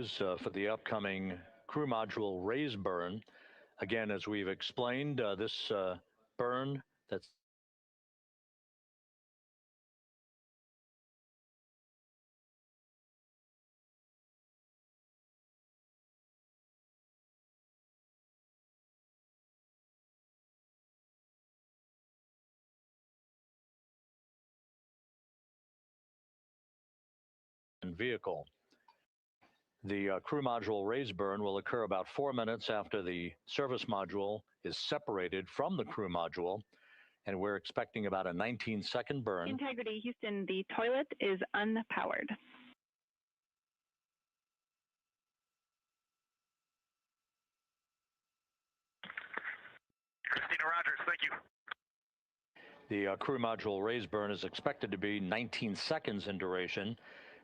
views for the upcoming crew module raise burn. Again, as we've explained, this burn that's vehicle. The crew module raise burn will occur about 4 minutes after the service module is separated from the crew module, and we're expecting about a 19-second burn. Integrity, Houston, the toilet is unpowered. Christina Rogers, thank you. The crew module raise burn is expected to be 19 seconds in duration,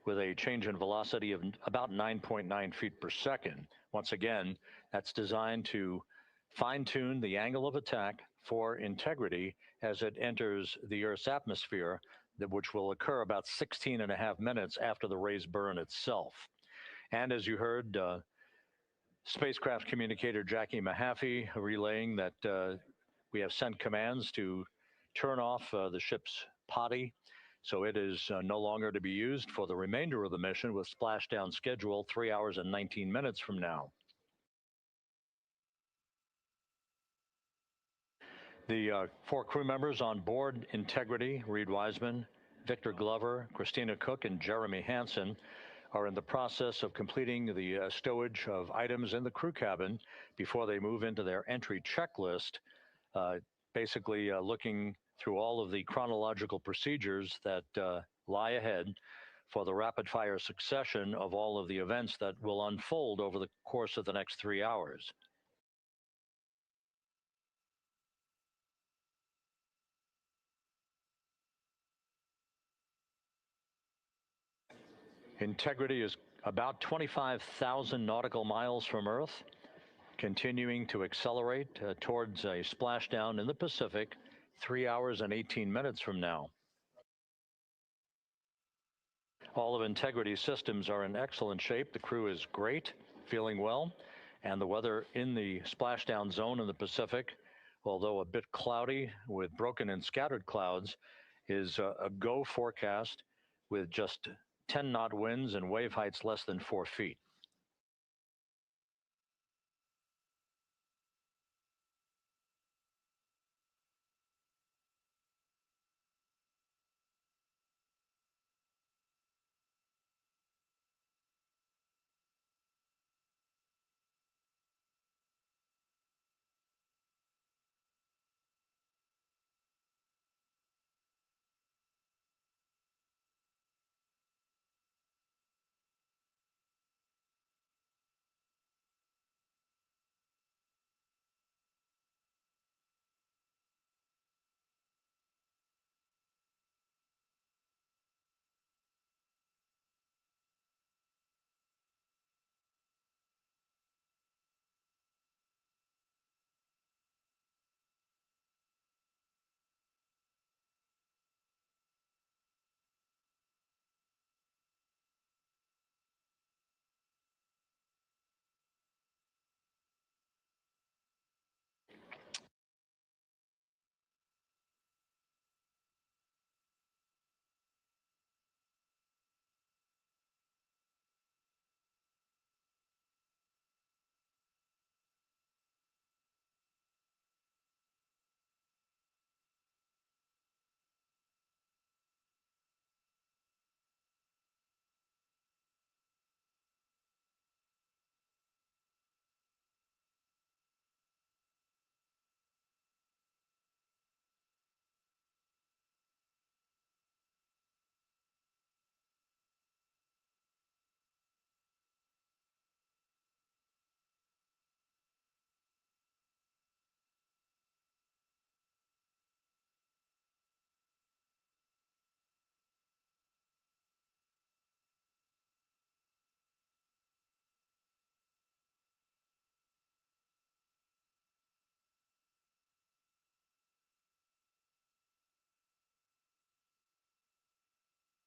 with a change in velocity of about 9.9 feet per second. Once again, that's designed to fine-tune the angle of attack for Integrity as it enters the Earth's atmosphere, which will occur about 16 and a half minutes after the raise burn itself. And as you heard, spacecraft communicator Jackie Mahaffey relaying that we have sent commands to turn off the ship's potty, so it is no longer to be used for the remainder of the mission, with splashdown scheduled 3 hours and 19 minutes from now. The 4 crew members on board Integrity, Reed Wiseman, Victor Glover, Christina Cook, and Jeremy Hansen, are in the process of completing the stowage of items in the crew cabin before they move into their entry checklist, basically looking through all of the chronological procedures that lie ahead for the rapid-fire succession of all of the events that will unfold over the course of the next 3 hours. Integrity is about 25,000 nautical miles from Earth, continuing to accelerate towards a splashdown in the Pacific 3 hours and 18 minutes from now. All of Integrity's systems are in excellent shape. The crew is great, feeling well, and the weather in the splashdown zone in the Pacific, although a bit cloudy with broken and scattered clouds, is a go forecast with just 10-knot winds and wave heights less than 4 feet.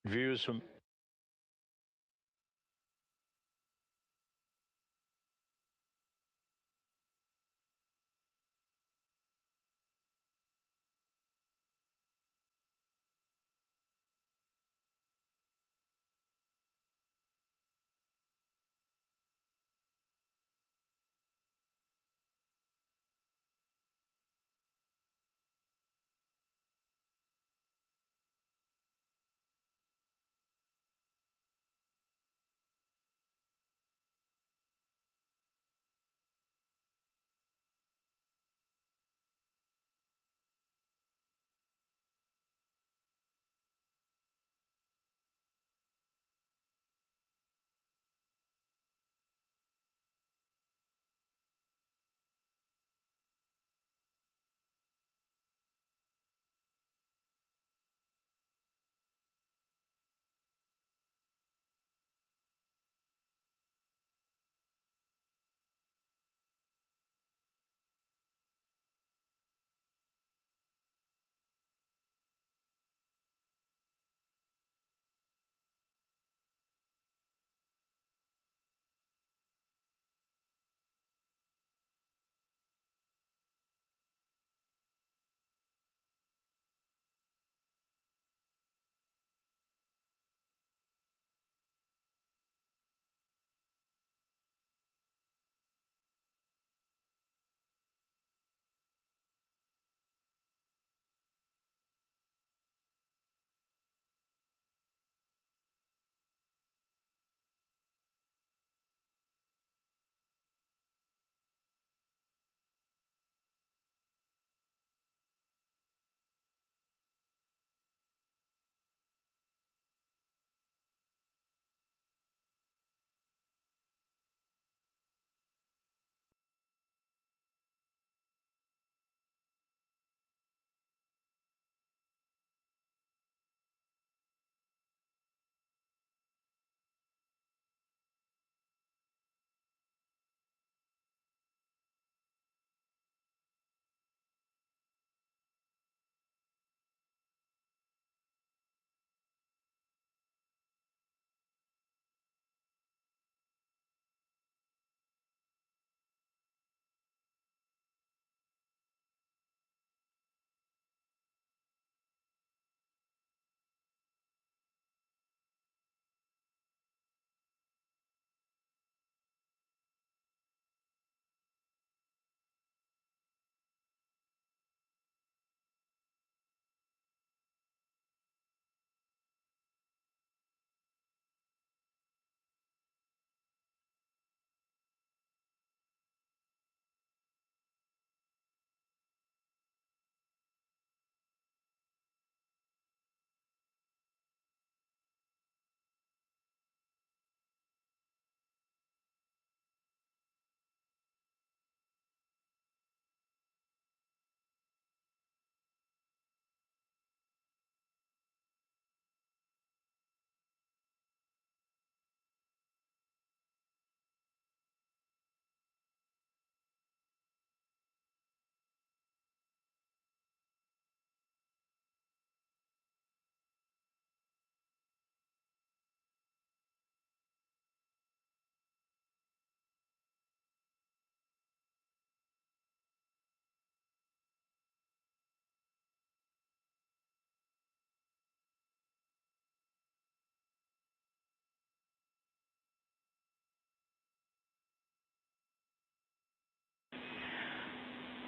Views from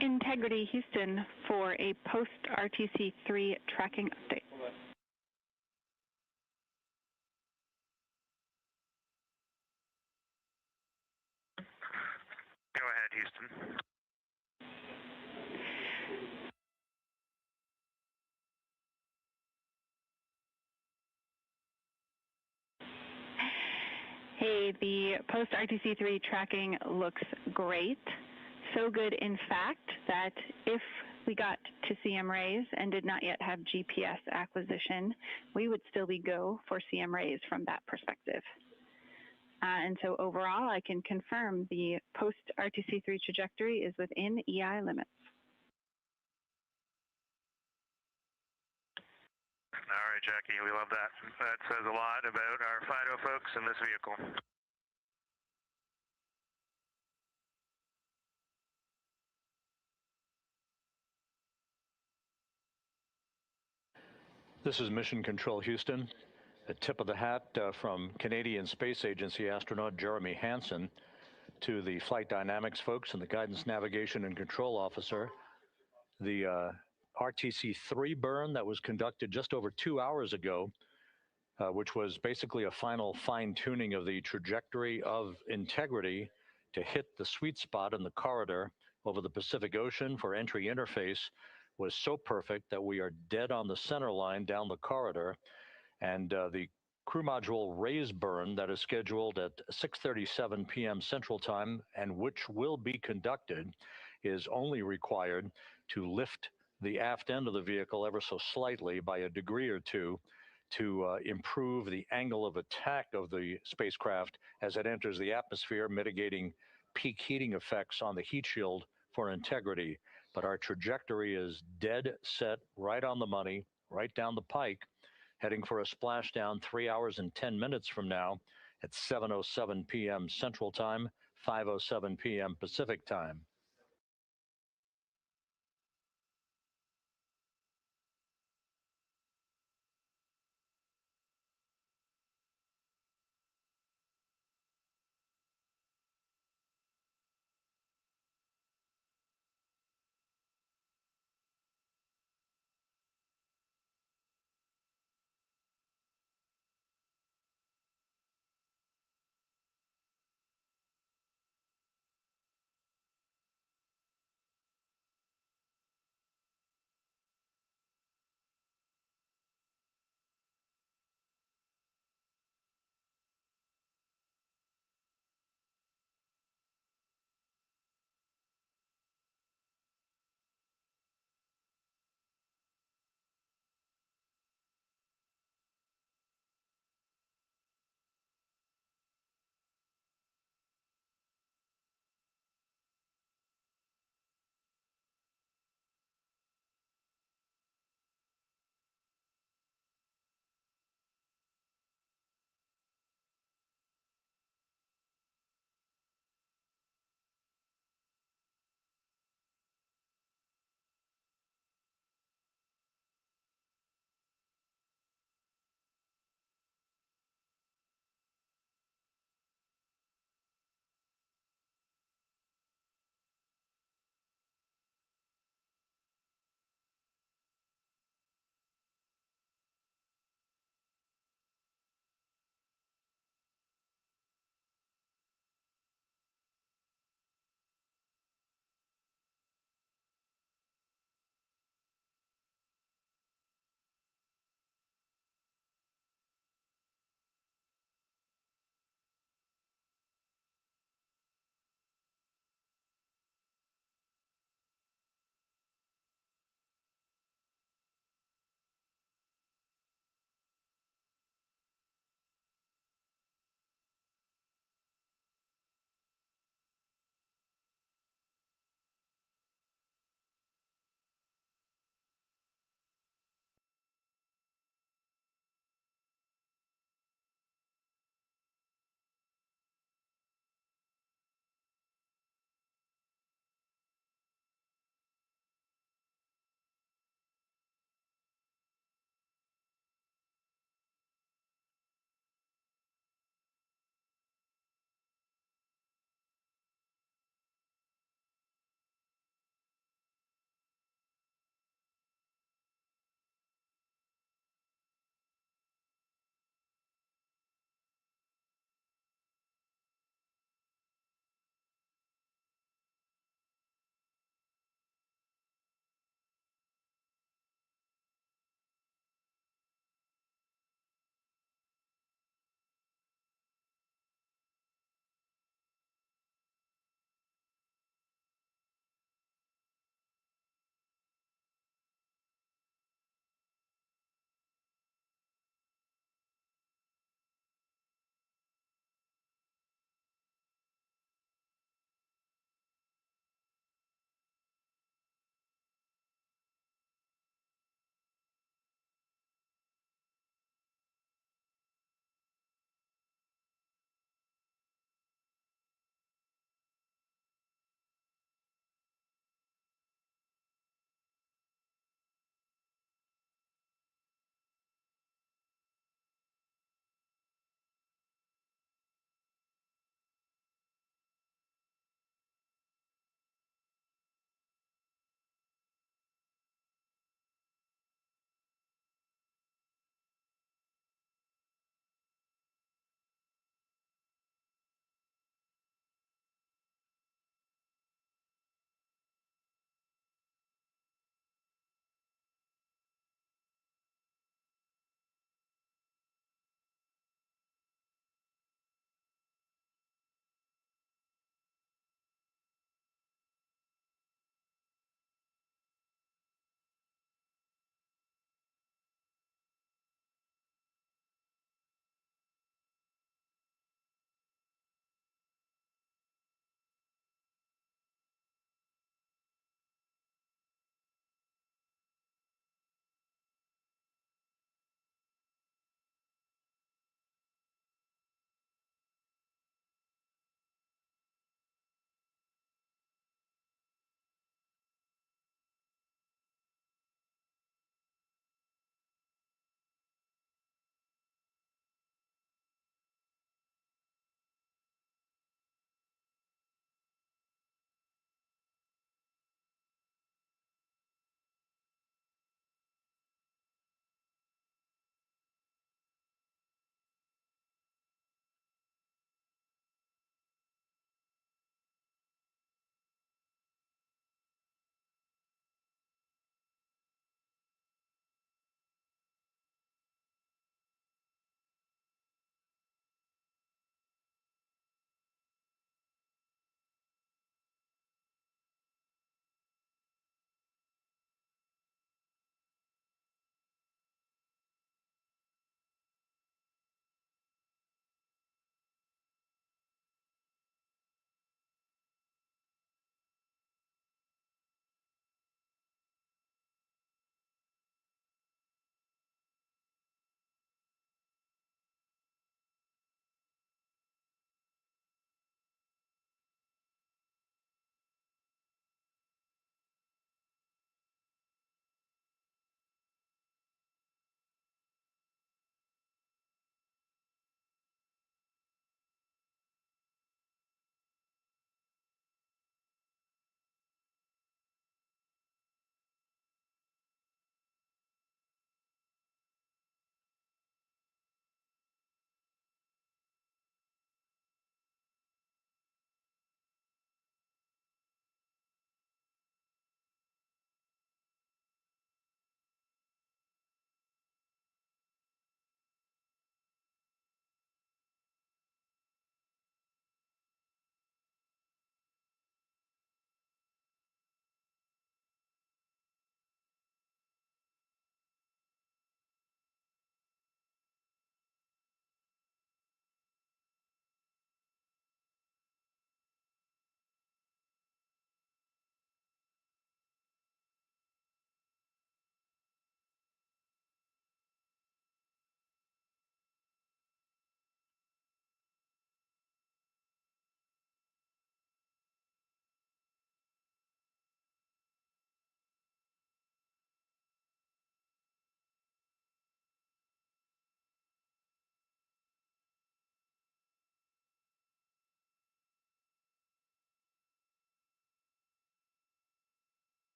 Integrity Houston for a post-RTC3 tracking update. Go ahead, Houston. Hey, the post-RTC3 tracking looks great. So good, in fact, that if we got to CM rays and did not yet have GPS acquisition, we would still be go for CM rays from that perspective. And so overall, I can confirm the post-RTC3 trajectory is within EI limits. All right, Jackie, we love that. That says a lot about our FIDO folks in this vehicle. This is Mission Control Houston. A tip of the hat from Canadian Space Agency astronaut Jeremy Hansen to the flight dynamics folks and the guidance, navigation, and control officer. The RTC-3 burn that was conducted just over 2 hours ago, which was basically a final fine-tuning of the trajectory of Integrity to hit the sweet spot in the corridor over the Pacific Ocean for entry interface, was so perfect that we are dead on the center line down the corridor. And the crew module raise burn that is scheduled at 6:37 p.m. Central Time and which will be conducted is only required to lift the aft end of the vehicle ever so slightly by a degree or two to improve the angle of attack of the spacecraft as it enters the atmosphere, mitigating peak heating effects on the heat shield for Integrity. But our trajectory is dead set, right on the money, right down the pike, heading for a splashdown 3 hours and 10 minutes from now at 7:07 p.m. Central Time, 5:07 p.m. Pacific Time.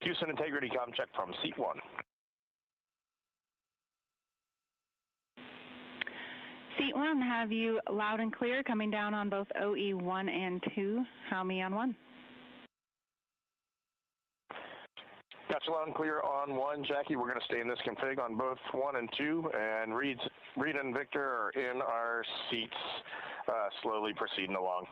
Houston integrity com check from seat 1. Seat 1, have you loud and clear coming down on both OE 1 and 2? How me on 1? Gotcha, loud and clear on 1, Jackie. We're going to stay in this config on both 1 and 2, and Reed and Victor are in our seats, slowly proceeding along.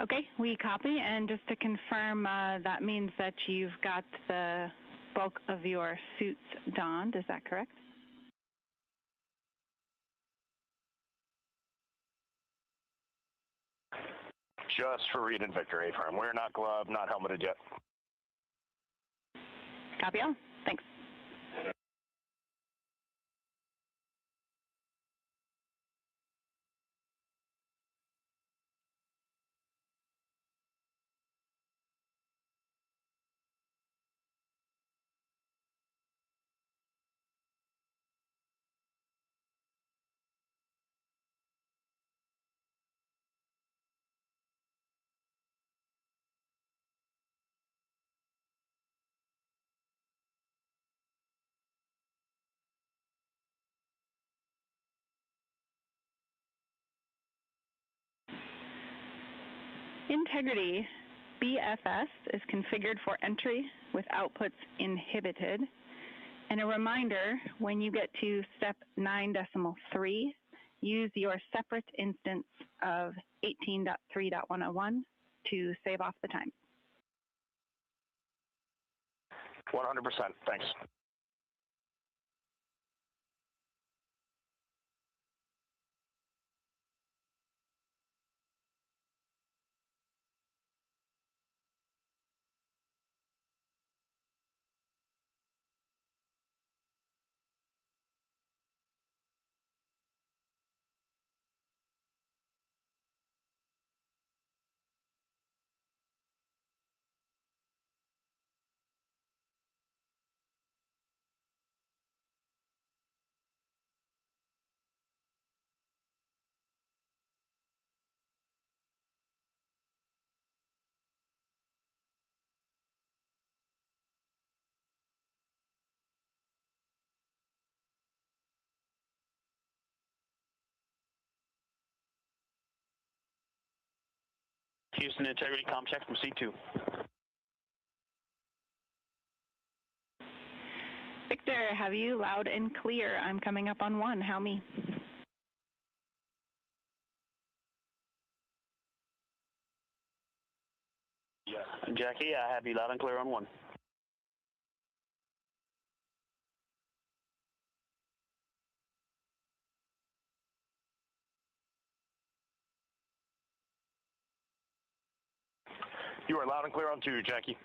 Okay, we copy, and just to confirm, that means that you've got the bulk of your suits donned, is that correct? Just for Reed and Victor, A-firm. We're not gloved, not helmeted yet. Copy all. Thanks. Integrity BFS is configured for entry with outputs inhibited. And a reminder, when you get to step 9.3, use your separate instance of 18.3.101 to save off the time. 100%, thanks. Houston integrity com check from C2. Victor, have you loud and clear? I'm coming up on 1. How me? Jackie, I have you loud and clear on 1. You are loud and clear on 2, Jackie.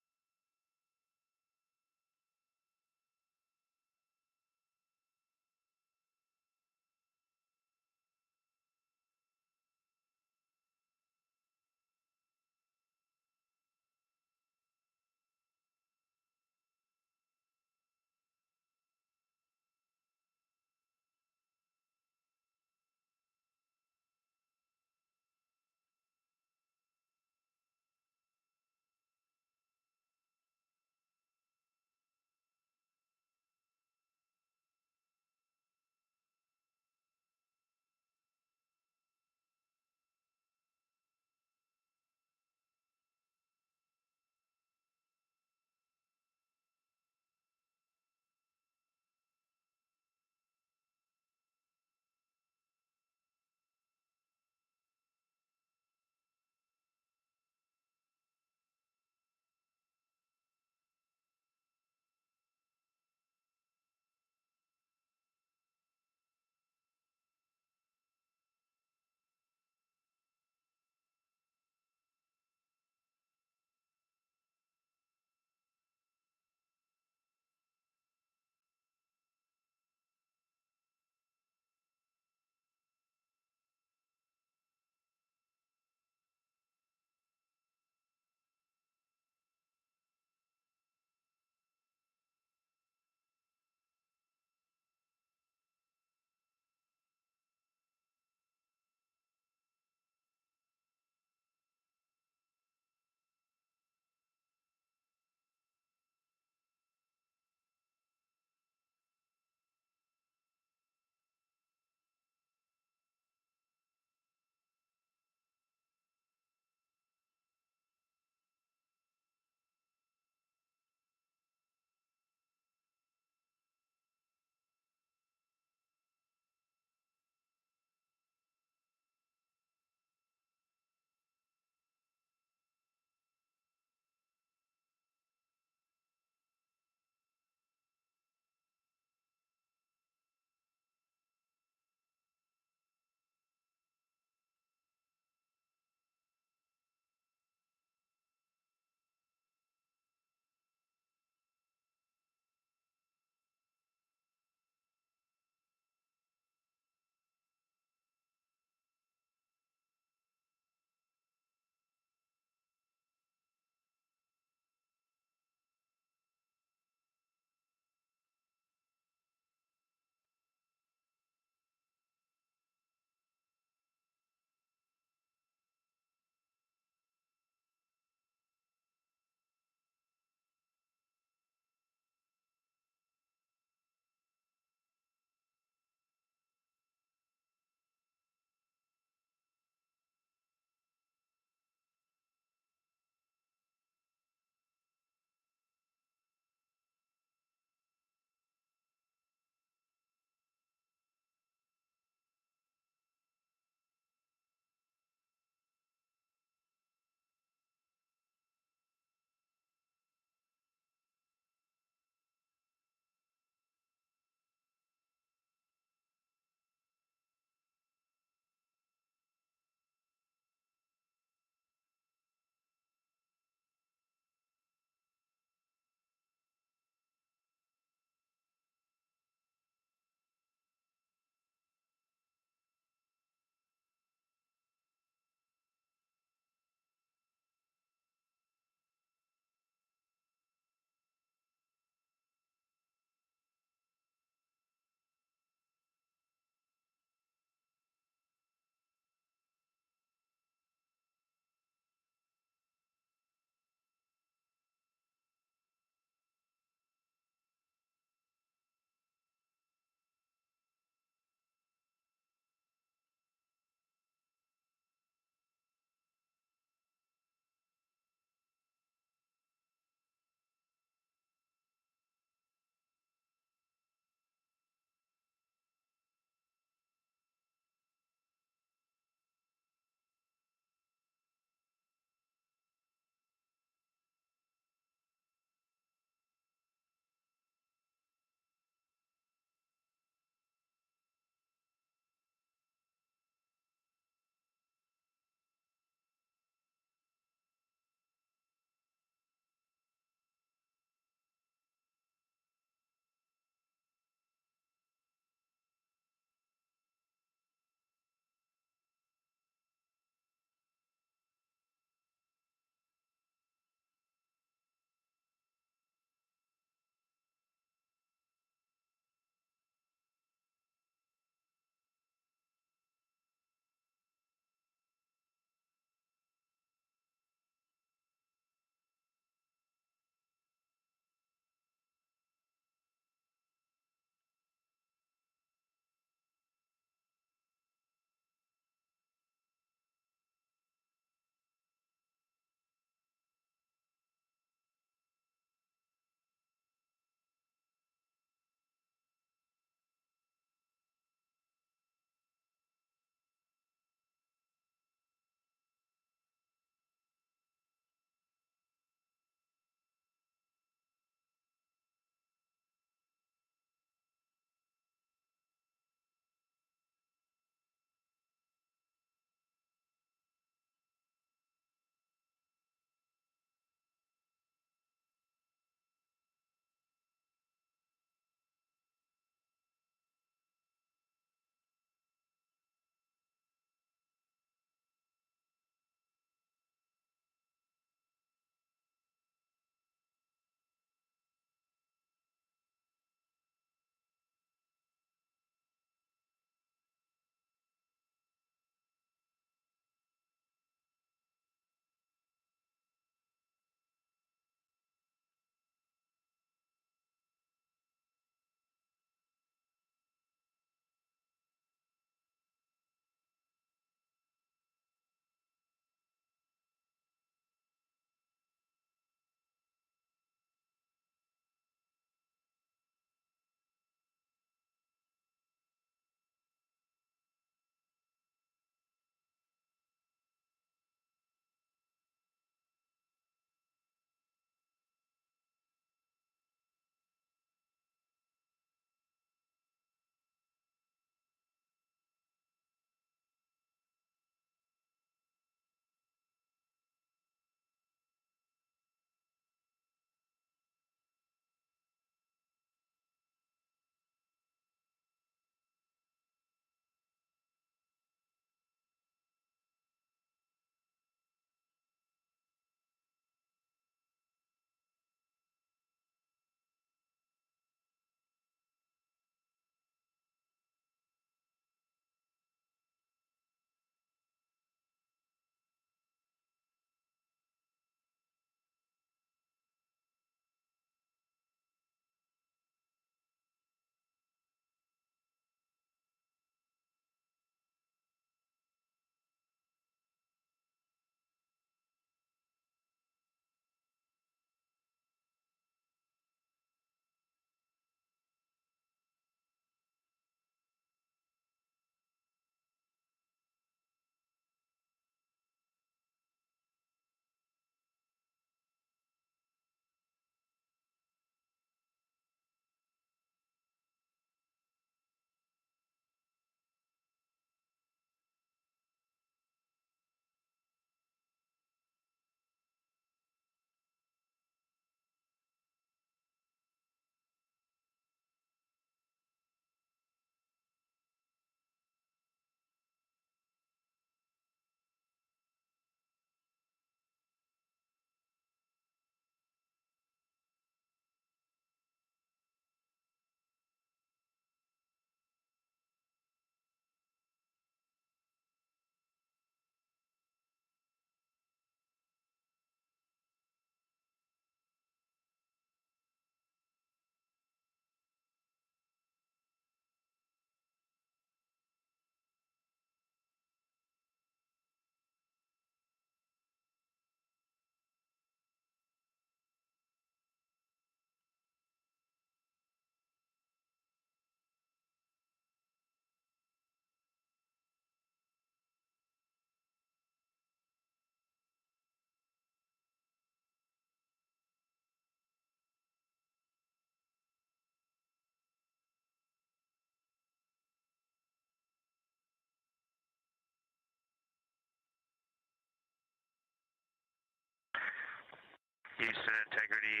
Houston integrity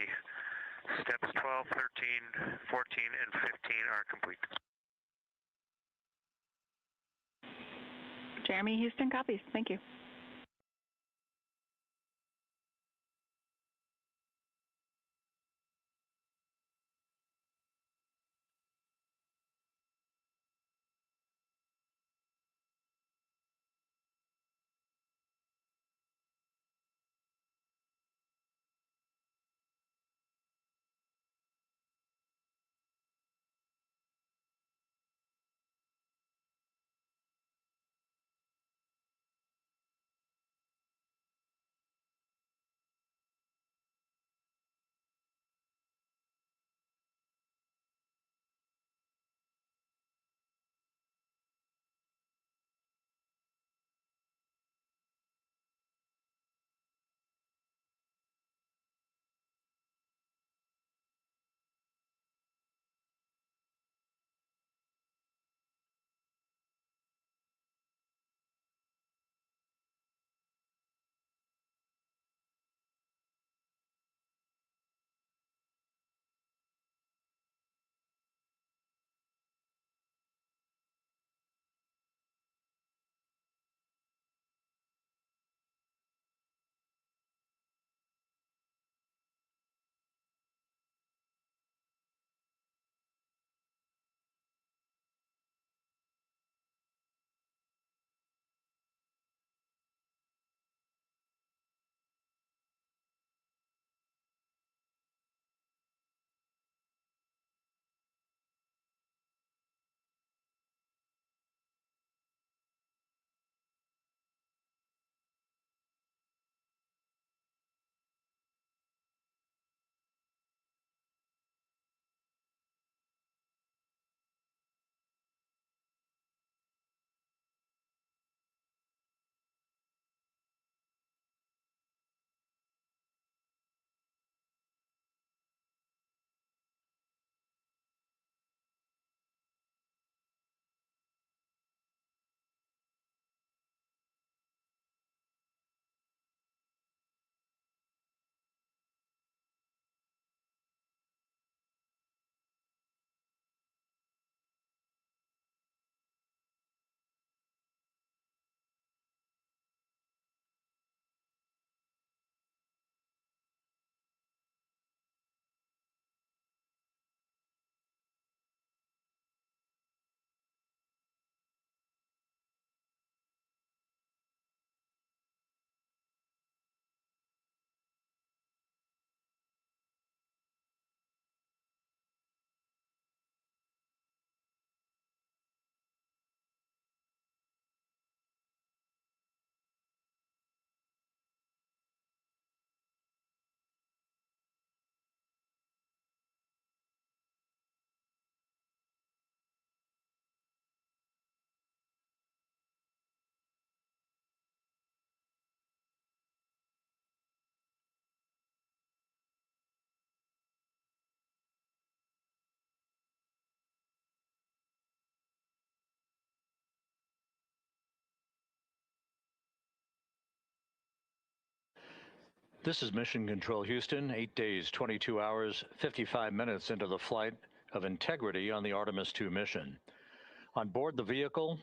steps 12, 13, 14, and 15 are complete. Jeremy, Houston copies. Thank you. This is Mission Control Houston, 8 days, 22 hours, 55 minutes into the flight of Integrity on the Artemis II mission. On board the vehicle,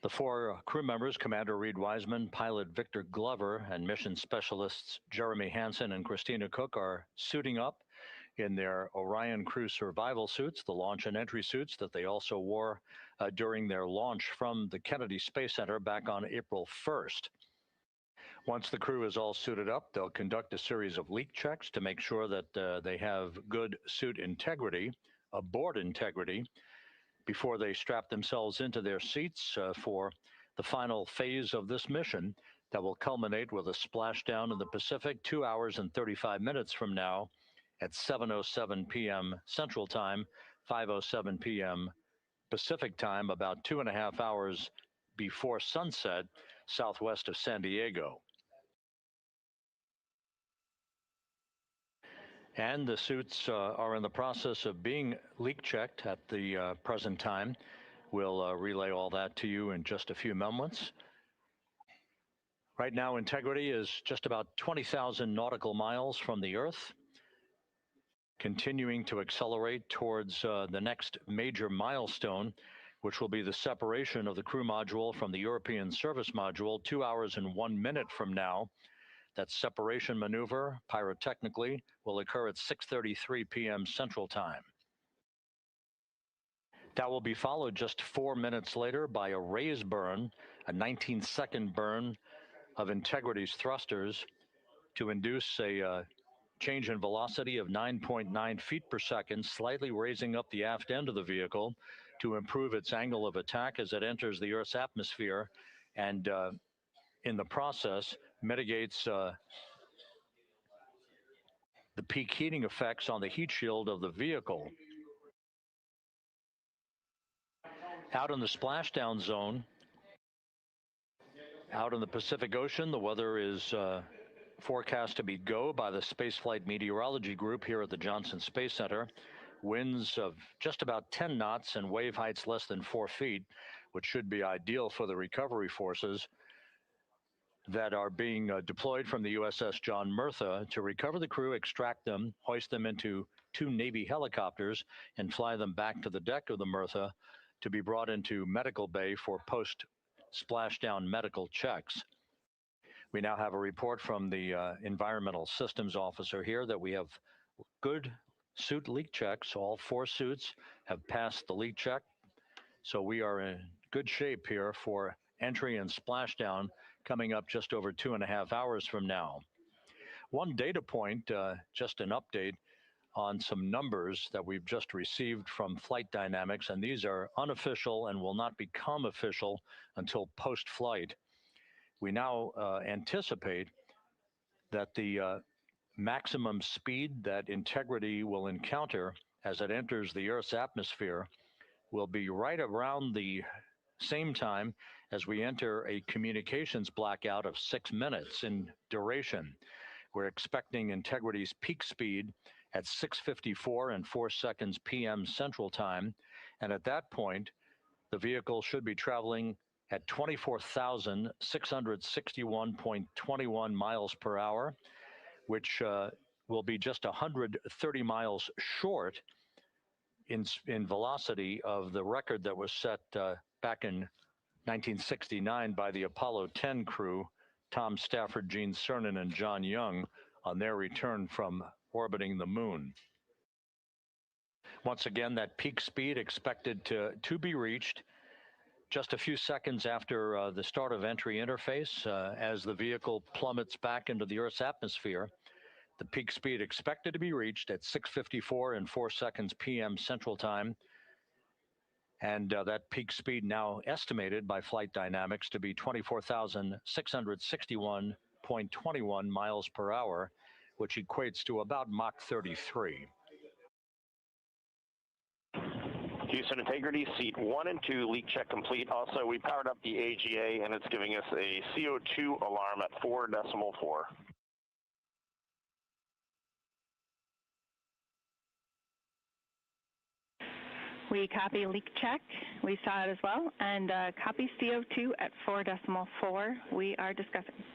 the four crew members, Commander Reed Wiseman, pilot Victor Glover, and mission specialists Jeremy Hansen and Christina Cook are suiting up in their Orion crew survival suits, the launch and entry suits that they also wore during their launch from the Kennedy Space Center back on April 1st. Once the crew is all suited up, they'll conduct a series of leak checks to make sure that they have good suit integrity, aboard integrity, before they strap themselves into their seats for the final phase of this mission that will culminate with a splashdown in the Pacific 2 hours and 35 minutes from now at 7:07 p.m. Central Time, 5:07 p.m. Pacific Time, about 2.5 hours before sunset, southwest of San Diego. And the suits are in the process of being leak checked at the present time. We'll relay all that to you in just a few moments. Right now, Integrity is just about 20,000 nautical miles from the Earth, continuing to accelerate towards the next major milestone, which will be the separation of the crew module from the European service module 2 hours and 1 minute from now. That separation maneuver, pyrotechnically, will occur at 6:33 p.m. Central Time. That will be followed just 4 minutes later by a raise burn, a 19-second burn of Integrity's thrusters to induce a change in velocity of 9.9 feet per second, slightly raising up the aft end of the vehicle to improve its angle of attack as it enters the Earth's atmosphere, and in the process mitigates the peak heating effects on the heat shield of the vehicle. Out in the splashdown zone, out in the Pacific Ocean, the weather is forecast to be go by the Spaceflight Meteorology Group here at the Johnson Space Center. Winds of just about 10 knots and wave heights less than 4 feet, which should be ideal for the recovery forces that are being deployed from the USS John Murtha to recover the crew, extract them, hoist them into 2 Navy helicopters, and fly them back to the deck of the Murtha to be brought into medical bay for post-splashdown medical checks. We now have a report from the environmental systems officer here that we have good suit leak checks. All 4 suits have passed the leak check, so we are in good shape here for entry and splashdown coming up just over 2.5 hours from now. One data point, just an update on some numbers that we've just received from Flight Dynamics, and these are unofficial and will not become official until post-flight. We now anticipate that the maximum speed that Integrity will encounter as it enters the Earth's atmosphere will be right around the same time as we enter a communications blackout of 6 minutes in duration. We're expecting Integrity's peak speed at 6:54 and 4 seconds p.m. Central Time, and at that point, the vehicle should be traveling at 24,661.21 miles per hour, which will be just 130 miles short in velocity of the record that was set back in 1969 by the Apollo 10 crew, Tom Stafford, Gene Cernan, and John Young, on their return from orbiting the moon. Once again, that peak speed expected to be reached just a few seconds after the start of entry interface as the vehicle plummets back into the Earth's atmosphere. The peak speed expected to be reached at 6:54 and 4 seconds p.m. Central Time. And that peak speed now estimated by Flight Dynamics to be 24,661.21 miles per hour, which equates to about Mach 33. Houston Integrity, seat 1 and 2, leak check complete. Also, we powered up the AGA, and it's giving us a CO2 alarm at 4.4. We copy leak check. We saw it as well. And copy CO2 at 4.4. We are discussing.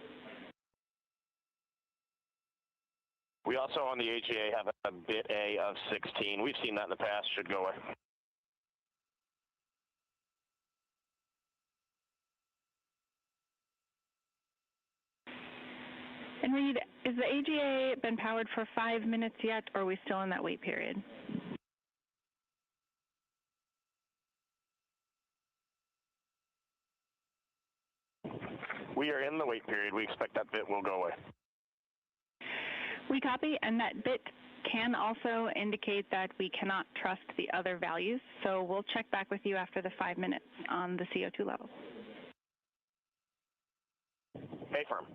We also on the AGA have a bit A of 16. We've seen that in the past. Should go away. And Reed, is the AGA been powered for 5 minutes yet, or are we still in that wait period? We are in the wait period. We expect that bit will go away. We copy, and that bit can also indicate that we cannot trust the other values, so we'll check back with you after the 5 minutes on the CO2 levels. Hey, firm.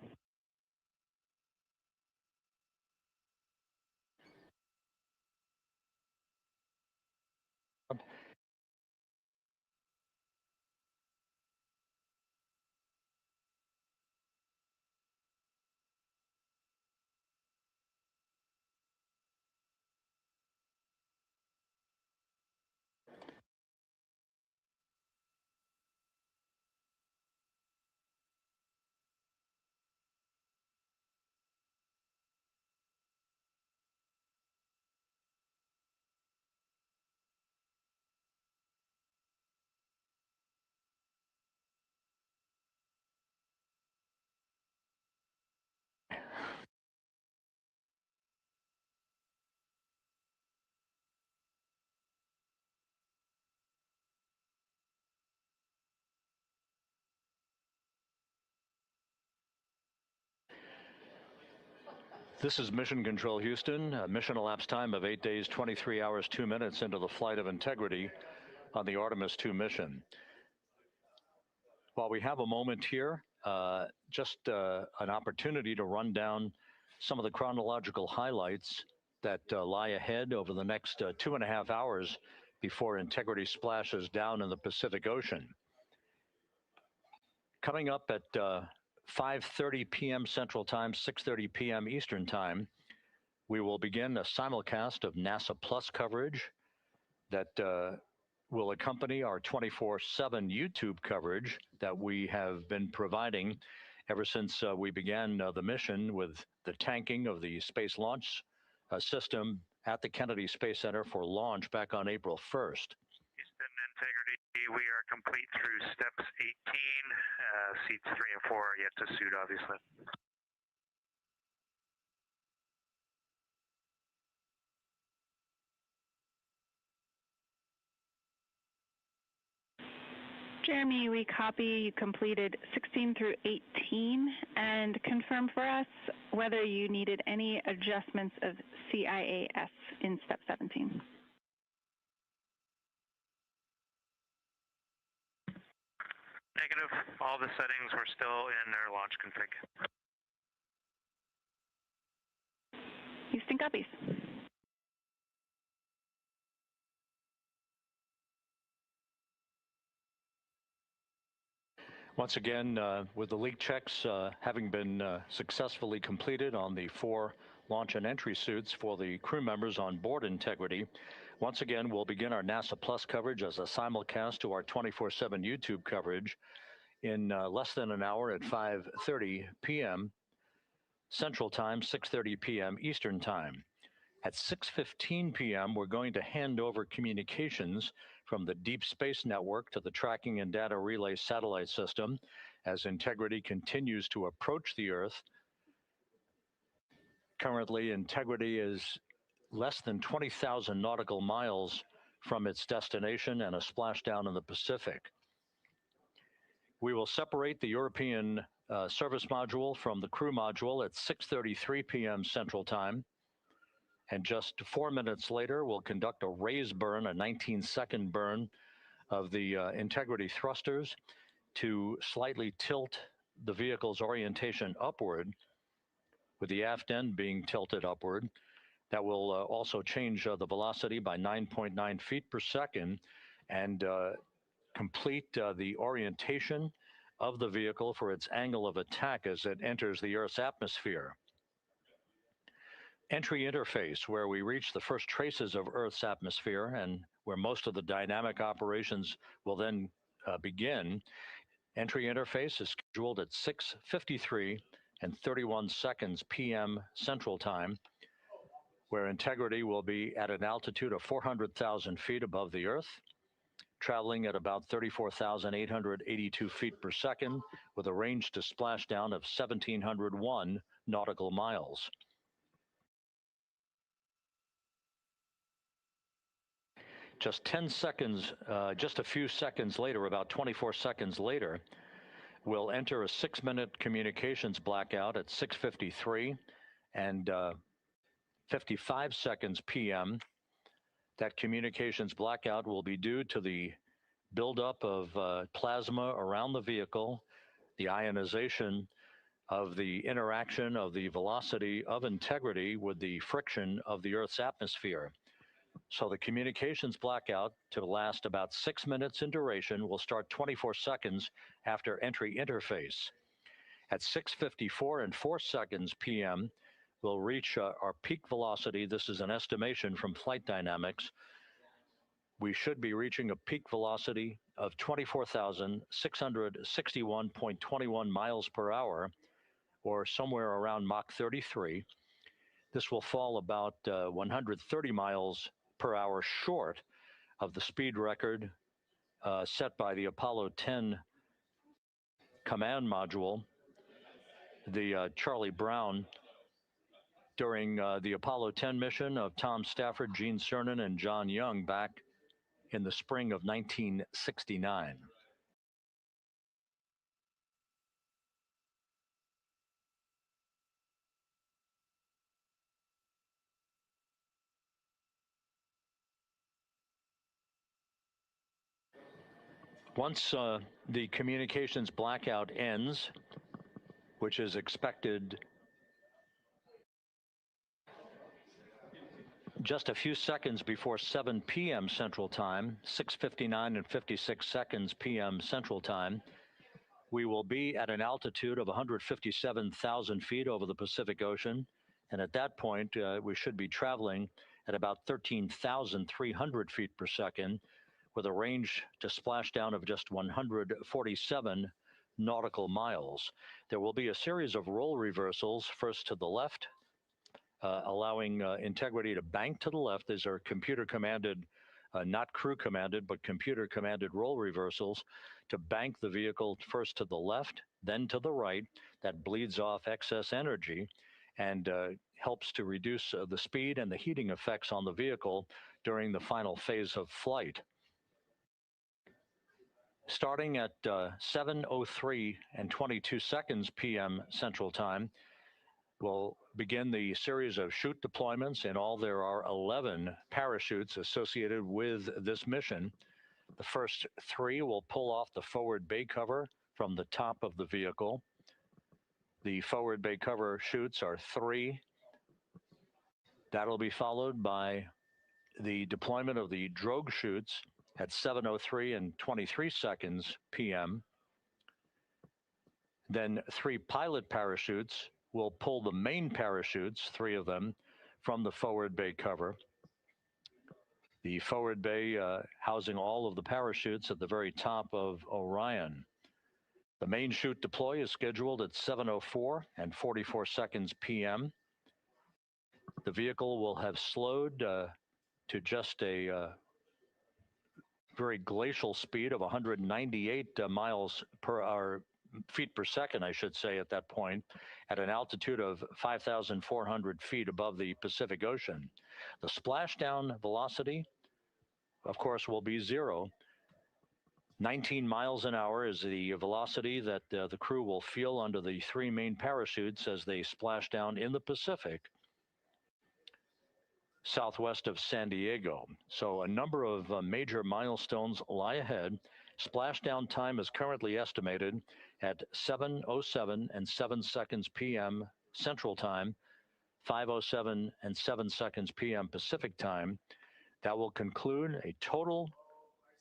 This is Mission Control Houston. Mission elapsed time of 8 days, 23 hours, 2 minutes into the flight of Integrity on the Artemis II mission. While we have a moment here, just an opportunity to run down some of the chronological highlights that lie ahead over the next 2.5 hours before Integrity splashes down in the Pacific Ocean. Coming up at 5:30 p.m. Central Time, 6:30 p.m. Eastern Time, we will begin a simulcast of NASA Plus coverage that will accompany our 24/7 YouTube coverage that we have been providing ever since we began the mission with the tanking of the Space Launch System at the Kennedy Space Center for launch back on April 1st. Houston Integrity, we are complete through steps 18. Seats 3 and 4 are yet to suit, obviously. Jeremy, we copy you completed 16 through 18 and confirm for us whether you needed any adjustments of CIAS in step 17. Negative. All the settings were still in their launch config. Houston copies. Once again, with the leak checks having been successfully completed on the 4 launch and entry suits for the crew members on board Integrity, once again, we'll begin our NASA Plus coverage as a simulcast to our 24/7 YouTube coverage in less than an hour at 5:30 p.m. Central Time, 6:30 p.m. Eastern Time. At 6:15 p.m., we're going to hand over communications from the Deep Space Network to the Tracking and Data Relay Satellite System as Integrity continues to approach the Earth. Currently, Integrity is less than 20,000 nautical miles from its destination and a splashdown in the Pacific. We will separate the European service module from the crew module at 6:33 p.m. Central Time. And just 4 minutes later, we'll conduct a raise burn, a 19-second burn of the Integrity thrusters to slightly tilt the vehicle's orientation upward, with the aft end being tilted upward. That will also change the velocity by 9.9 feet per second and complete the orientation of the vehicle for its angle of attack as it enters the Earth's atmosphere. Entry interface, where we reach the first traces of Earth's atmosphere and where most of the dynamic operations will then begin. Entry interface is scheduled at 6:53 and 31 seconds p.m. Central Time, where Integrity will be at an altitude of 400,000 feet above the Earth, traveling at about 34,882 feet per second with a range to splashdown of 1,701 nautical miles. Just 10 seconds, just a few seconds later, about 24 seconds later, we'll enter a 6-minute communications blackout at 6:53 and 55 seconds p.m. That communications blackout will be due to the buildup of plasma around the vehicle, the ionization of the interaction of the velocity of Integrity with the friction of the Earth's atmosphere. So the communications blackout, to last about 6 minutes in duration, will start 24 seconds after entry interface. At 6:54 and 4 seconds p.m., we'll reach our peak velocity. This is an estimation from Flight Dynamics. We should be reaching a peak velocity of 24,661.21 miles per hour, or somewhere around Mach 33. This will fall about 130 miles per hour short of the speed record set by the Apollo 10 command module, the Charlie Brown, during the Apollo 10 mission of Tom Stafford, Gene Cernan, and John Young back in the spring of 1969. Once the communications blackout ends, which is expected just a few seconds before 7 p.m. Central Time, 6:59 and 56 seconds p.m. Central Time, we will be at an altitude of 157,000 feet over the Pacific Ocean. And at that point, we should be traveling at about 13,300 feet per second with a range to splashdown of just 147 nautical miles. There will be a series of roll reversals, first to the left, allowing integrity to bank to the left. These are computer commanded, not crew commanded, but computer commanded roll reversals to bank the vehicle first to the left, then to the right. That bleeds off excess energy and helps to reduce the speed and the heating effects on the vehicle during the final phase of flight. Starting at 7:03 and 22 seconds p.m. Central Time, we'll begin the series of chute deployments. In all, there are 11 parachutes associated with this mission. The first 3 will pull off the forward bay cover from the top of the vehicle. The forward bay cover chutes are 3. That'll be followed by the deployment of the drogue chutes at 7:03 and 23 seconds p.m. Then 3 pilot parachutes will pull the main parachutes, 3 of them, from the forward bay cover. The forward bay housing all of the parachutes at the very top of Orion. The main chute deploy is scheduled at 7:04 and 44 seconds p.m. The vehicle will have slowed to just a very glacial speed of 198 miles per hour, feet per second, I should say, at that point, at an altitude of 5,400 feet above the Pacific Ocean. The splashdown velocity, of course, will be 0. 19 miles an hour is the velocity that the crew will feel under the 3 main parachutes as they splash down in the Pacific, southwest of San Diego. So a number of major milestones lie ahead. Splashdown time is currently estimated at 7:07 and 7 seconds p.m. Central Time, 5:07 and 7 seconds p.m. Pacific Time. That will conclude a total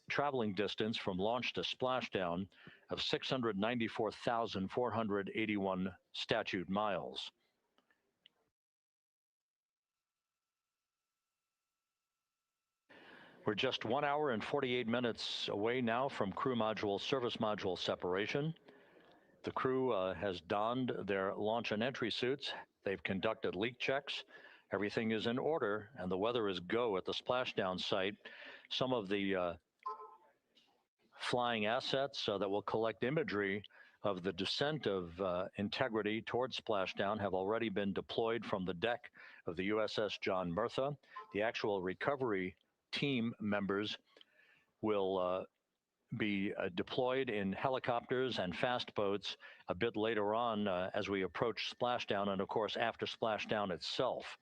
traveling distance from launch to splashdown of 694,481 statute miles. We're just 1 hour and 48 minutes away now from crew module service module separation. The crew has donned their launch and entry suits. They've conducted leak checks. Everything is in order, and the weather is go at the splashdown site. Some of the flying assets that will collect imagery of the descent of Integrity towards splashdown have already been deployed from the deck of the USS John Murtha. The actual recovery team members will be deployed in helicopters and fast boats a bit later on as we approach splashdown, and of course after splashdown itself.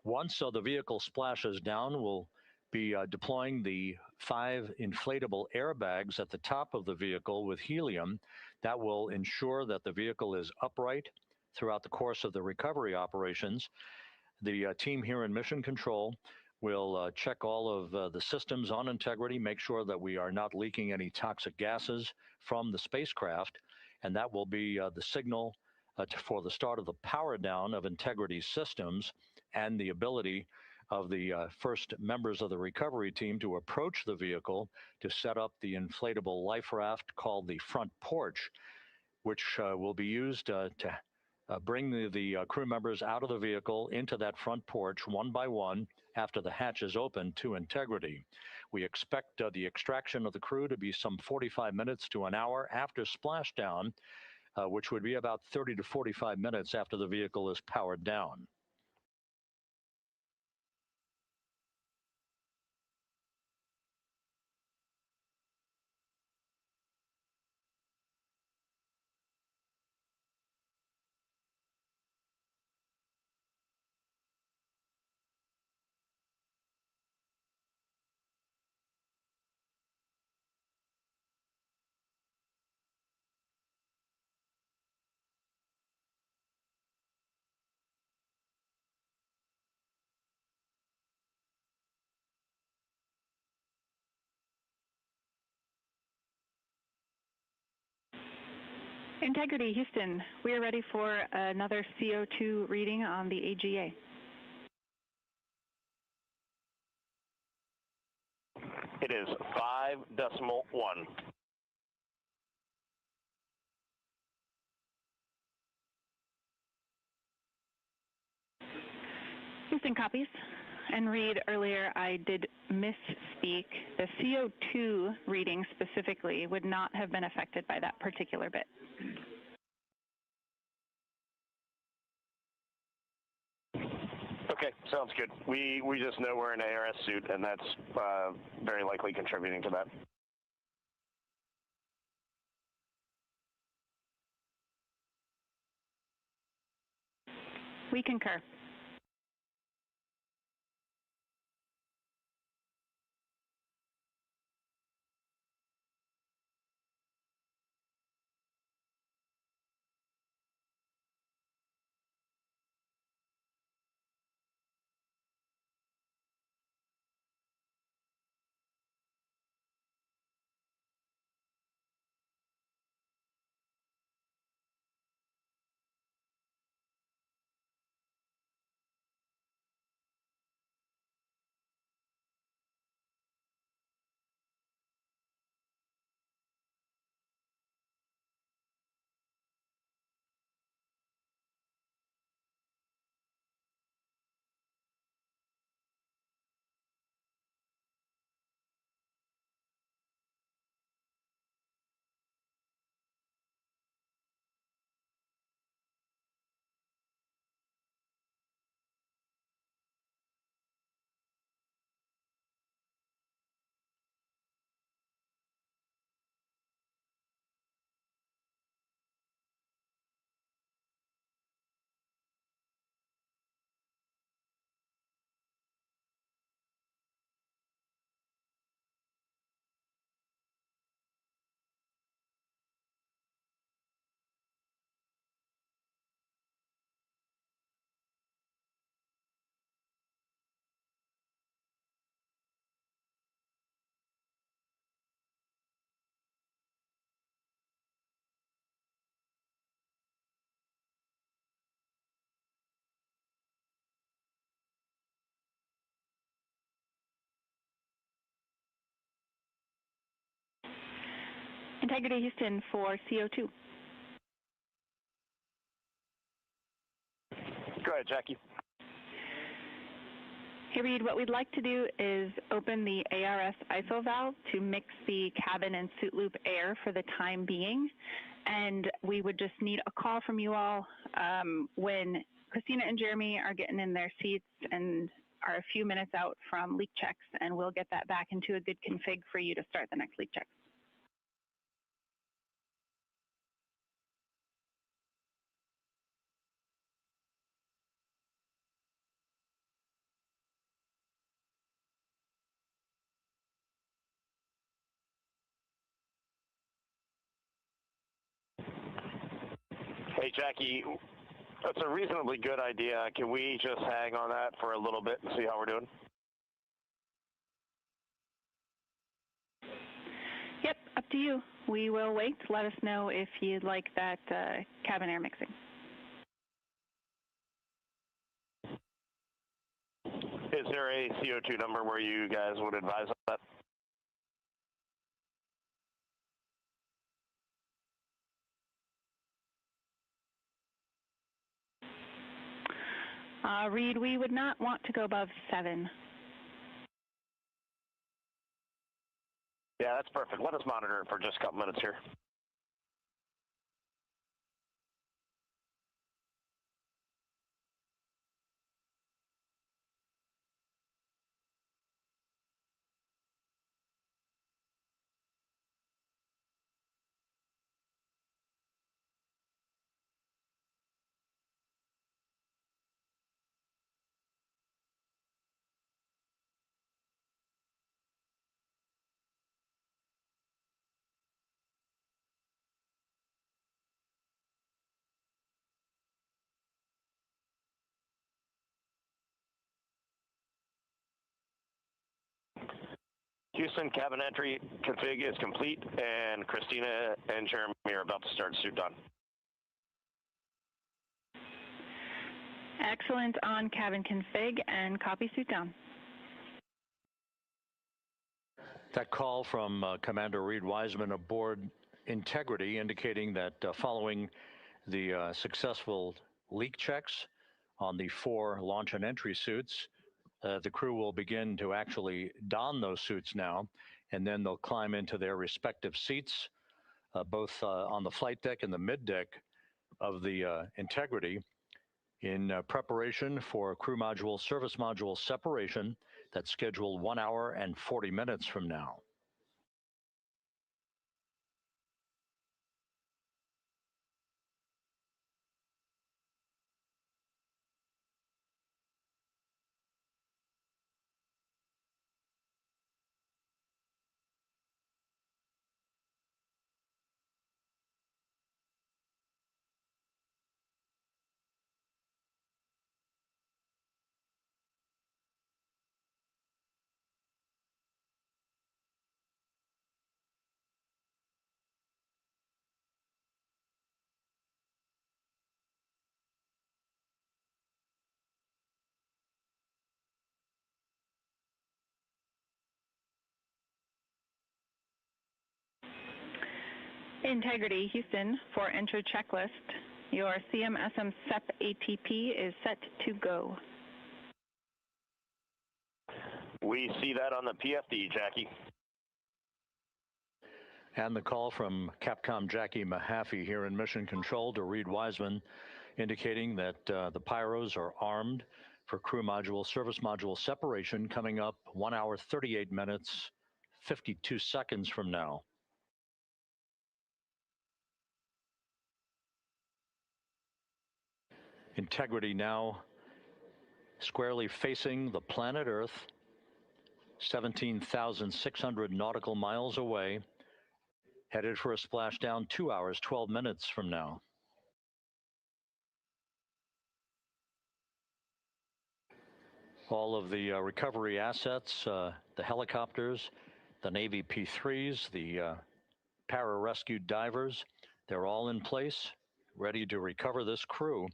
Once the vehicle splashes down, we'll be deploying the 5 inflatable airbags at the top of the vehicle with helium. That will ensure that the vehicle is upright throughout the course of the recovery operations. The team here in Mission Control will check all of the systems on Integrity, make sure that we are not leaking any toxic gases from the spacecraft, and that will be the signal for the start of the power down of Integrity systems and the ability of the first members of the recovery team to approach the vehicle to set up the inflatable life raft called the front porch, which will be used to bring the crew members out of the vehicle into that front porch one by one after the hatch is open to Integrity. We expect the extraction of the crew to be some 45 minutes to an hour after splashdown, which would be about 30 to 45 minutes after the vehicle is powered down. Integrity, Houston, we are ready for another CO2 reading on the AGA. It is 5.1. Houston copies. And Reed, earlier I did misspeak. The CO2 reading specifically would not have been affected by that particular bit. Okay, sounds good. We just know we're in an ARS suit, and that's very likely contributing to that. We concur. Integrity, Houston, for CO2. Go ahead, Jackie. Hey, Reed, what we'd like to do is open the ARS ISO valve to mix the cabin and suit loop air for the time being. And we would just need a call from you all when Christina and Jeremy are getting in their seats and are a few minutes out from leak checks, and we'll get that back into a good config for you to start the next leak checks. Hey, Jackie, that's a reasonably good idea. Can we just hang on that for a little bit and see how we're doing? Yep, up to you. We will wait. Let us know if you'd like that cabin air mixing. Is there a CO2 number where you guys would advise on that? Reed, we would not want to go above 7. Yeah, that's perfect. Let us monitor it for just a couple minutes here. Houston, cabin entry config is complete, and Christina and Jeremy are about to start suit on. Excellent on cabin config and copy suit down. That call from Commander Reed Wiseman aboard Integrity indicating that following the successful leak checks on the 4 launch and entry suits, the crew will begin to actually don those suits now, and then they'll climb into their respective seats, both on the flight deck and the mid deck of the Integrity, in preparation for crew module service module separation that's scheduled 1 hour and 40 minutes from now. Integrity, Houston, for entry checklist. Your CMSM SEP ATP is set to go. We see that on the PFD, Jackie. And the call from Capcom Jackie Mahaffey here in Mission Control to Reed Wiseman, indicating that the pyros are armed for crew module service module separation coming up 1 hour 38 minutes 52 seconds from now. Integrity now squarely facing the planet Earth, 17,600 nautical miles away, headed for a splashdown 2 hours 12 minutes from now. All of the recovery assets, the helicopters, the Navy P-3s, the para-rescued divers, they're all in place, ready to recover this crew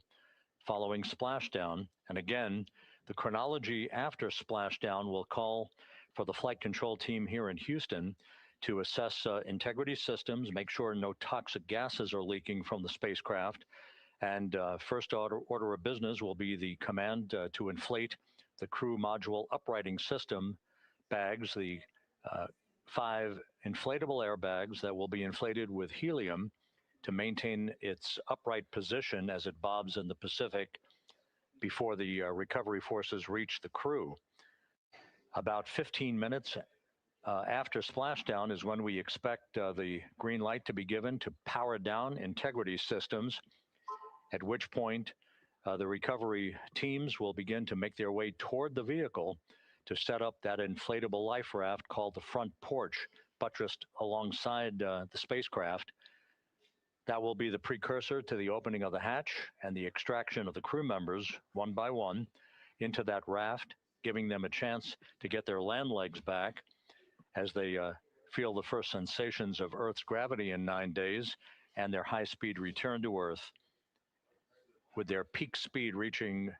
following splashdown. And again, the chronology after splashdown will call for the flight control team here in Houston to assess integrity systems, make sure no toxic gases are leaking from the spacecraft. And first order of business will be the command to inflate the crew module uprighting system bags, the 5 inflatable airbags that will be inflated with helium to maintain its upright position as it bobs in the Pacific before the recovery forces reach the crew. About 15 minutes after splashdown is when we expect the green light to be given to power down integrity systems, at which point the recovery teams will begin to make their way toward the vehicle to set up that inflatable life raft called the front porch, buttressed alongside the spacecraft. That will be the precursor to the opening of the hatch and the extraction of the crew members one by one into that raft, giving them a chance to get their land legs back as they feel the first sensations of Earth's gravity in 9 days and their high-speed return to Earth, with their peak speed reaching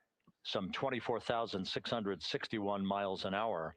some 24,661 miles an hour.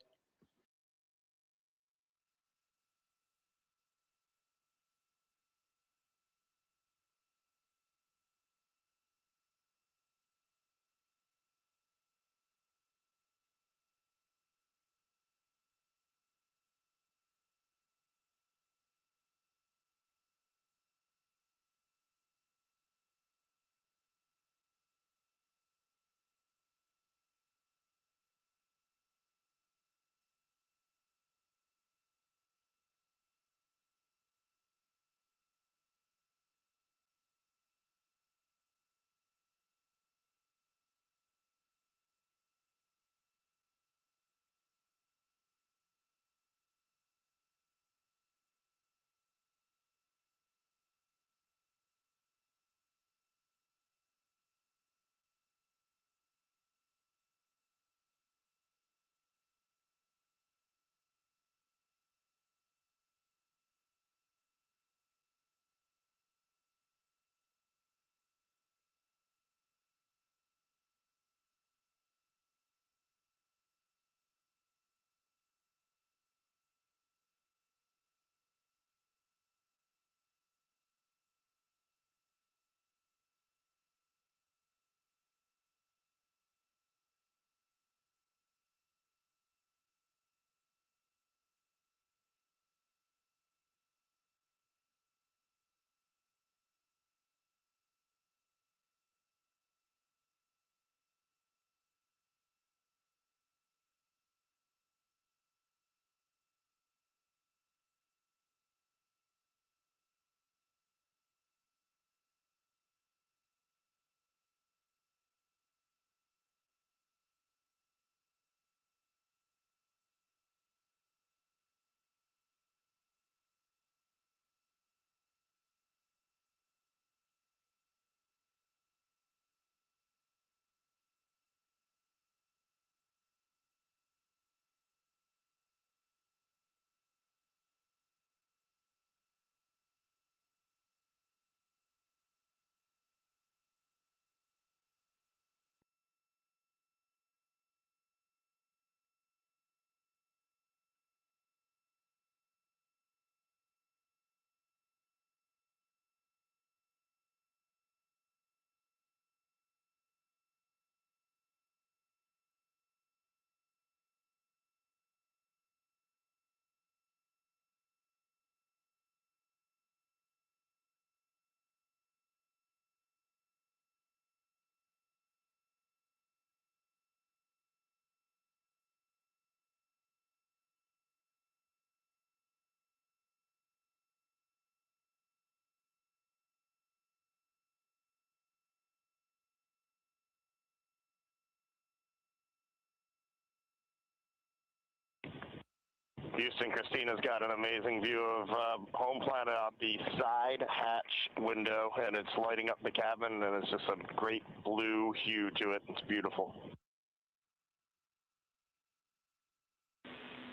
Houston, Christina's got an amazing view of home planet out the side hatch window, and it's lighting up the cabin, and it's just a great blue hue to it. It's beautiful.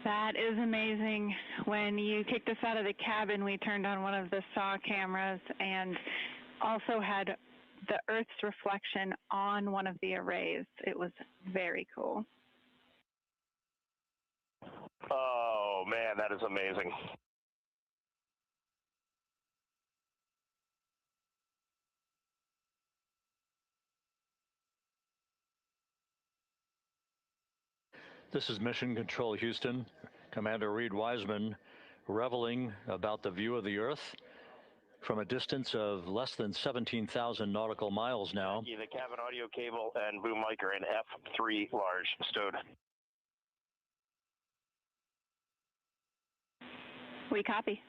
That is amazing. When you kicked us out of the cabin, we turned on one of the SAW cameras and also had the Earth's reflection on one of the arrays. It was very cool. Oh, man, that is amazing. This is Mission Control Houston. Commander Reed Wiseman reveling about the view of the Earth from a distance of less than 17,000 nautical miles now. The cabin audio cable and boom mic are in F3 large stowed. We copy.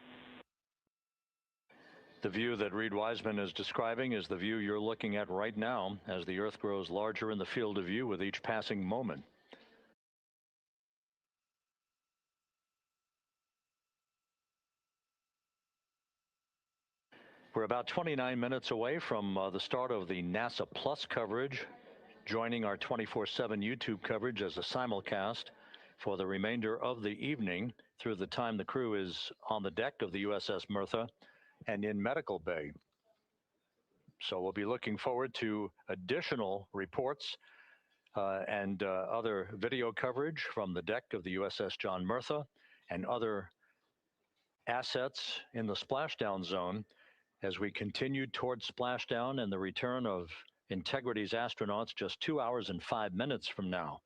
The view that Reed Wiseman is describing is the view you're looking at right now as the Earth grows larger in the field of view with each passing moment. We're about 29 minutes away from the start of the NASA Plus coverage, joining our 24/7 YouTube coverage as a simulcast for the remainder of the evening through the time the crew is on the deck of the USS Mertha and in medical bay. So we'll be looking forward to additional reports and other video coverage from the deck of the USS John Mertha and other assets in the splashdown zone as we continue towards splashdown and the return of Integrity's astronauts just 2 hours and 5 minutes from now.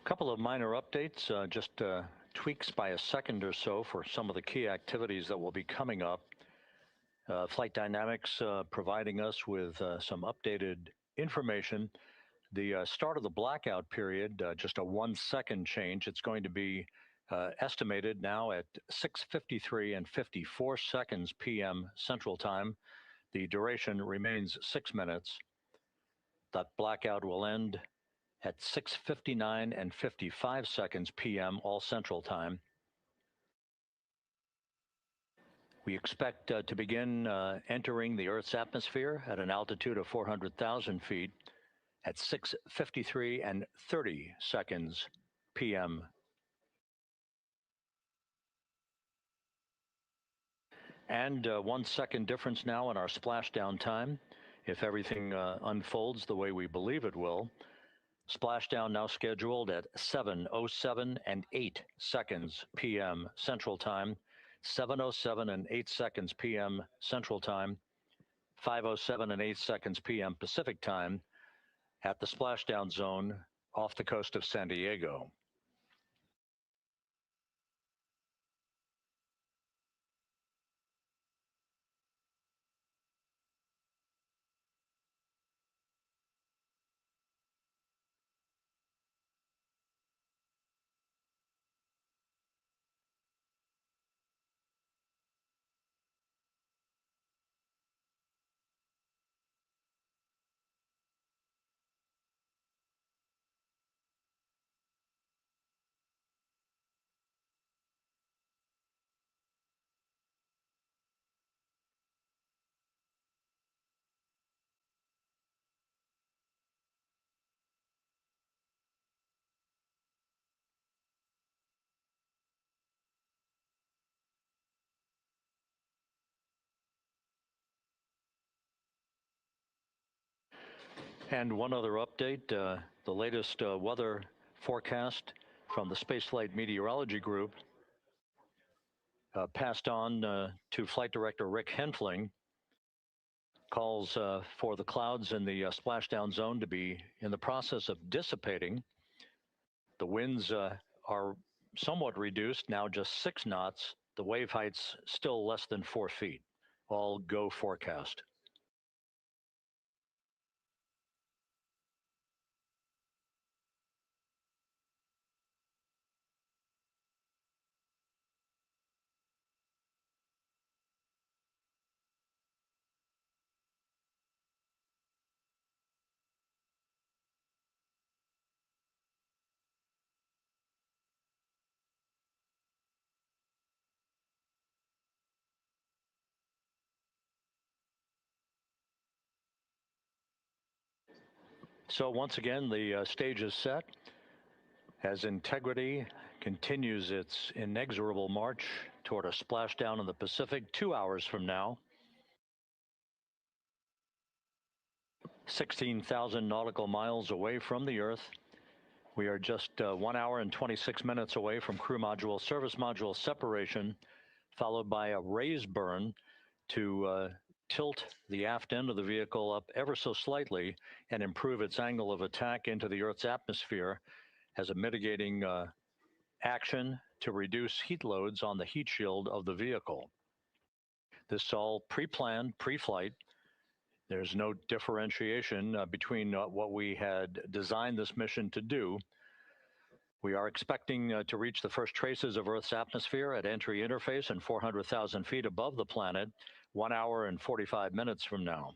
Couple of minor updates, just tweaks by a second or so for some of the key activities that will be coming up. Flight Dynamics providing us with some updated information. The start of the blackout period, just a 1 second change. It's going to be estimated now at 6:53 and 54 seconds p.m. Central Time. The duration remains 6 minutes. That blackout will end at 6:59 and 55 seconds p.m. all Central Time. We expect to begin entering the Earth's atmosphere at an altitude of 400,000 feet at 6:53 and 30 seconds p.m. And 1 second difference now in our splashdown time, if everything unfolds the way we believe it will. Splashdown now scheduled at 7:07 and 8 seconds p.m. Central Time, 7:07 and 8 seconds p.m. Central Time, 5:07 and 8 seconds p.m. Pacific Time at the splashdown zone off the coast of San Diego. And one other update, the latest weather forecast from the Spaceflight Meteorology Group passed on to Flight Director Rick Henfling, calls for the clouds in the splashdown zone to be in the process of dissipating. The winds are somewhat reduced, now just 6 knots. The wave height's still less than 4 feet. All go forecast. So once again, the stage is set as Integrity continues its inexorable march toward a splashdown in the Pacific 2 hours from now. 16,000 nautical miles away from the Earth. We are just 1 hour and 26 minutes away from crew module, service module separation, followed by a raise burn to tilt the aft end of the vehicle up ever so slightly and improve its angle of attack into the Earth's atmosphere as a mitigating action to reduce heat loads on the heat shield of the vehicle. This is all pre-planned, pre-flight. There's no differentiation between what we had designed this mission to do. We are expecting to reach the first traces of Earth's atmosphere at entry interface and 400,000 feet above the planet 1 hour and 45 minutes from now.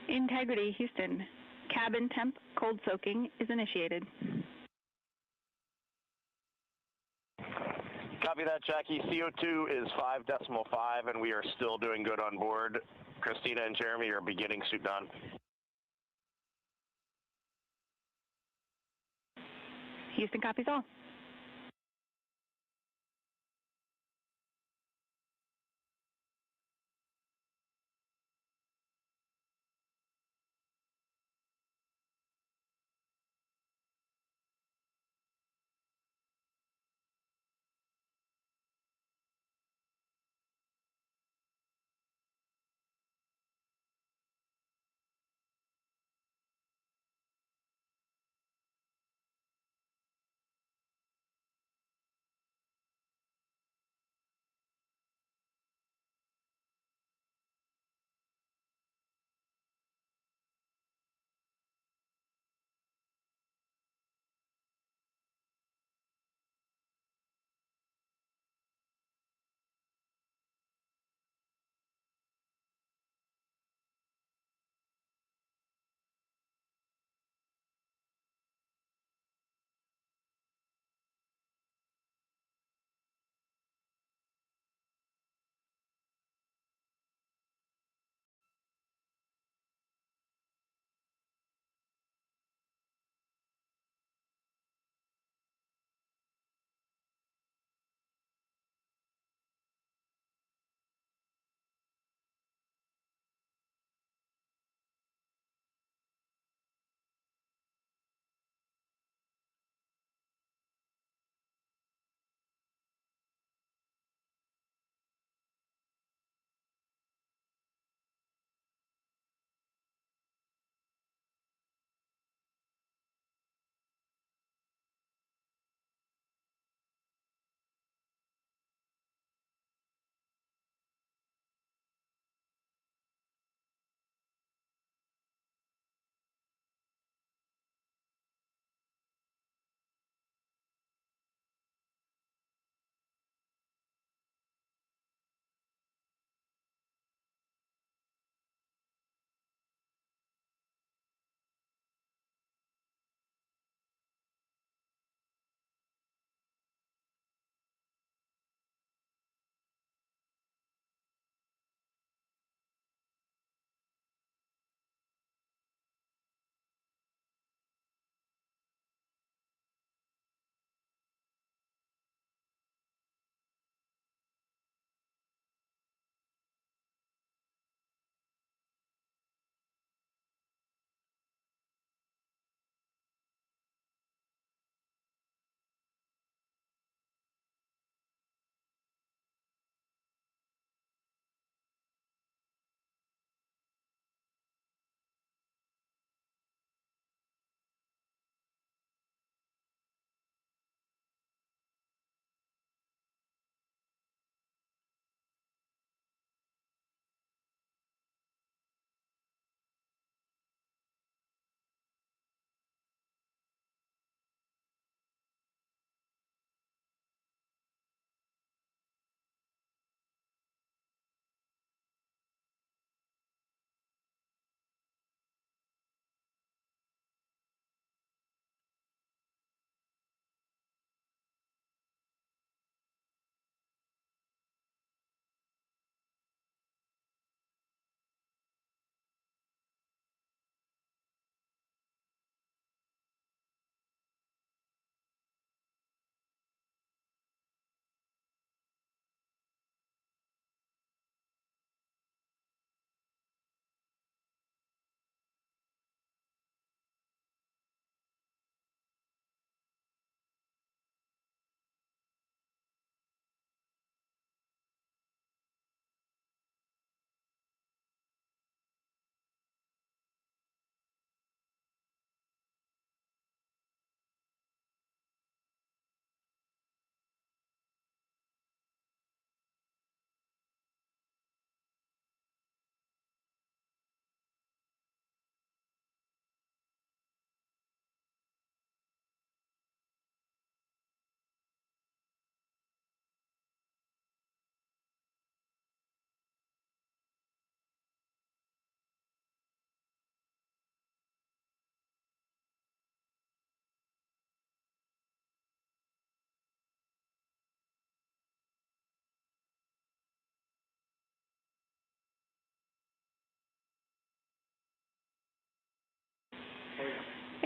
Integrity, Houston. Cabin temp cold soaking is initiated. Copy that, Jackie. CO2 is 5.5, and we are still doing good on board. Christina and Jeremy are beginning suit down. Houston copies all.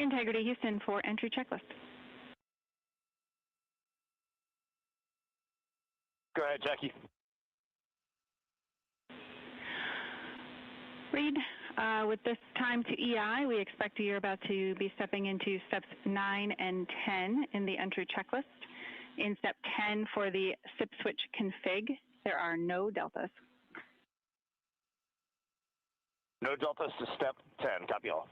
Integrity Houston for entry checklist. Go ahead, Jackie. Reed, with this time to EI, we expect you're about to be stepping into steps 9 and 10 in the entry checklist. In step 10 for the SIP switch config, there are no deltas. No deltas to step 10. Copy all.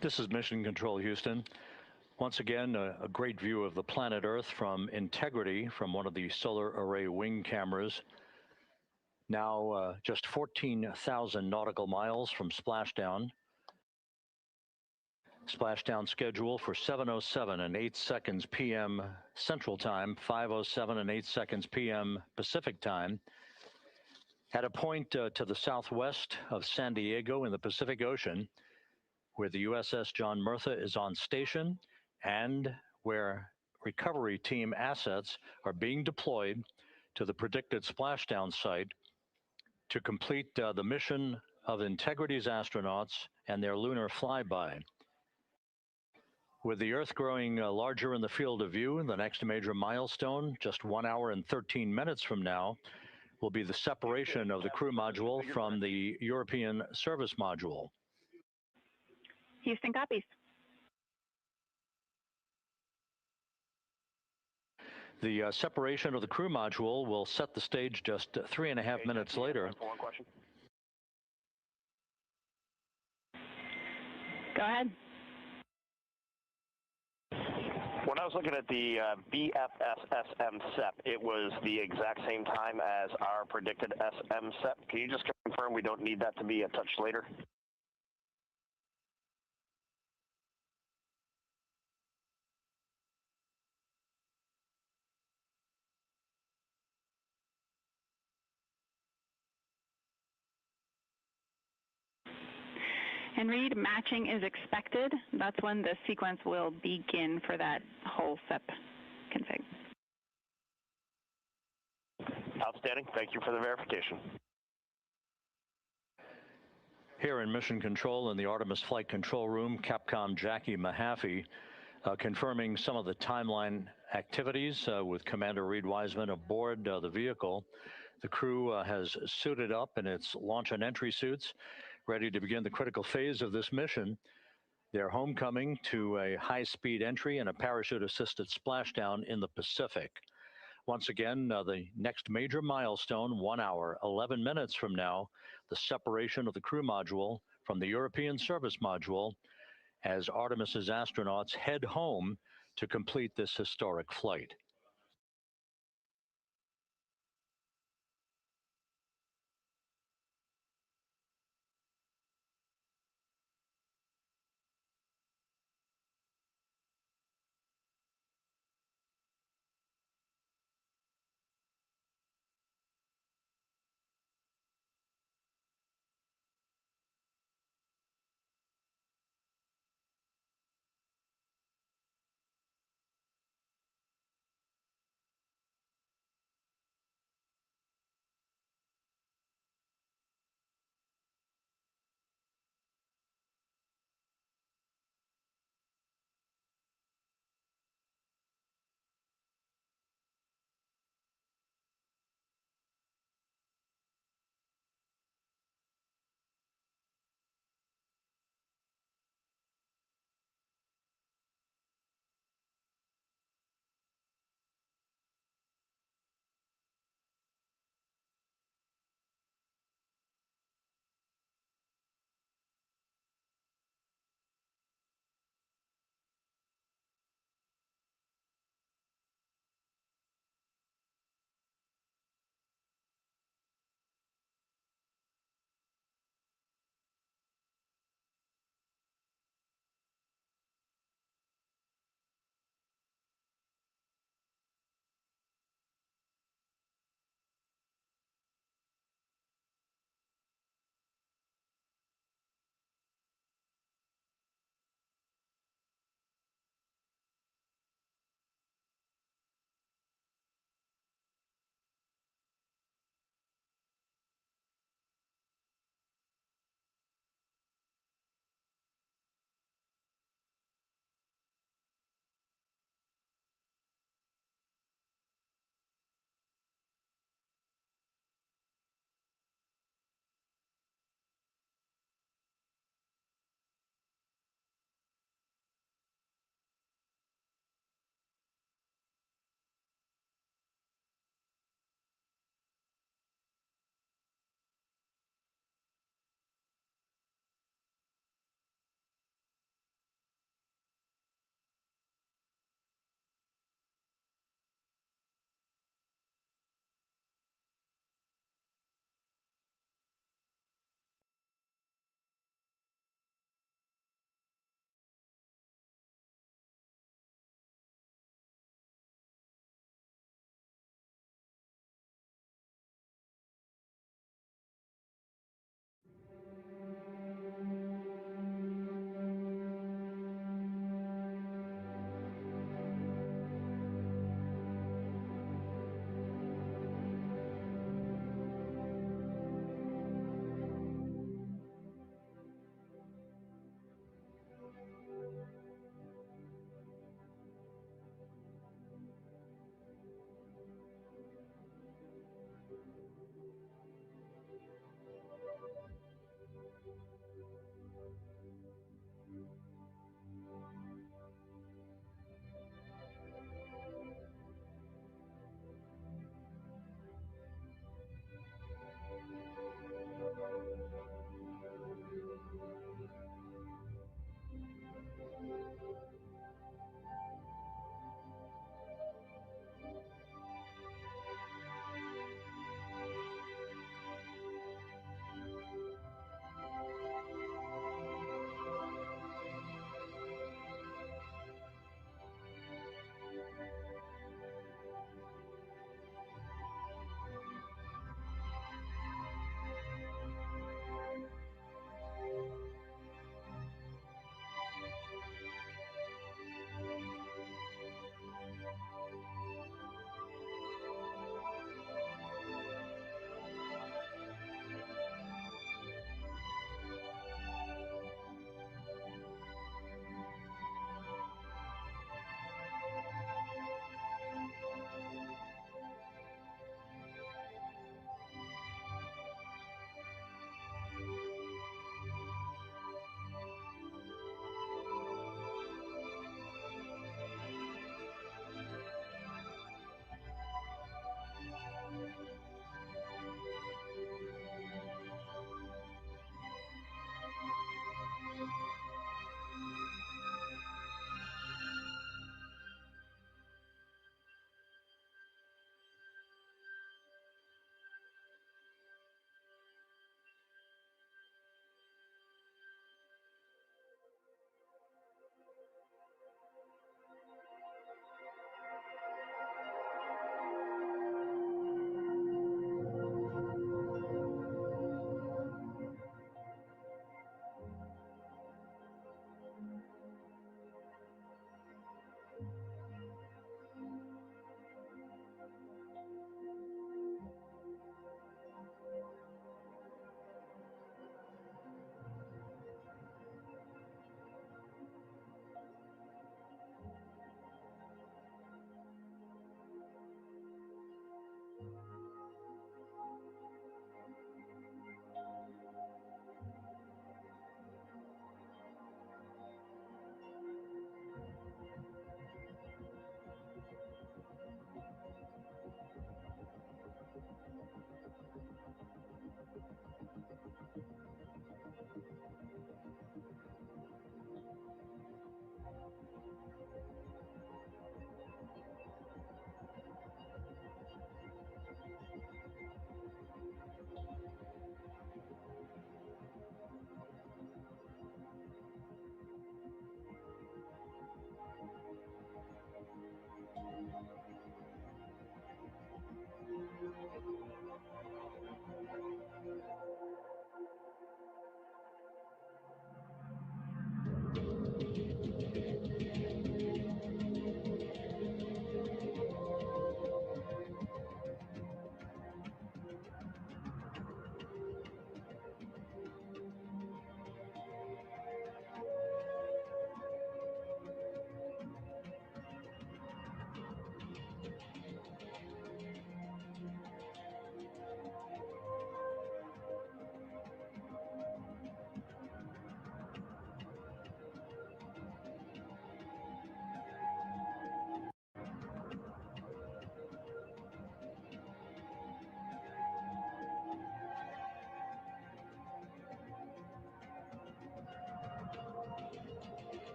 This is Mission Control, Houston. Once again, a great view of the planet Earth from Integrity from one of the solar array wing cameras. Now just 14,000 nautical miles from Splashdown. Splashdown schedule for 7:07 and 8 seconds p.m. Central Time, 5:07 and 8 seconds p.m. Pacific Time. At a point to the southwest of San Diego in the Pacific Ocean, where the USS John Murtha is on station and where recovery team assets are being deployed to the predicted splashdown site to complete the mission of Integrity's astronauts and their lunar flyby. With the Earth growing larger in the field of view, the next major milestone, just 1 hour and 13 minutes from now, will be the separation of the crew module from the European service module. Houston copies. The separation of the crew module will set the stage just 3.5 minutes later. One question. Go ahead. When I was looking at the BFS-SM SEP, it was the exact same time as our predicted SM SEP. Can you just confirm we don't need that to be a touch later? And Reed, matching is expected. That's when the sequence will begin for that whole SEP config. Outstanding. Thank you for the verification. Here in Mission Control in the Artemis Flight Control Room, Capcom Jackie Mahaffey confirming some of the timeline activities with Commander Reed Wiseman aboard the vehicle. The crew has suited up in its launch and entry suits, ready to begin the critical phase of this mission. They're homecoming to a high-speed entry and a parachute-assisted splashdown in the Pacific. Once again, the next major milestone, 1 hour, 11 minutes from now, the separation of the crew module from the European service module as Artemis's astronauts head home to complete this historic flight.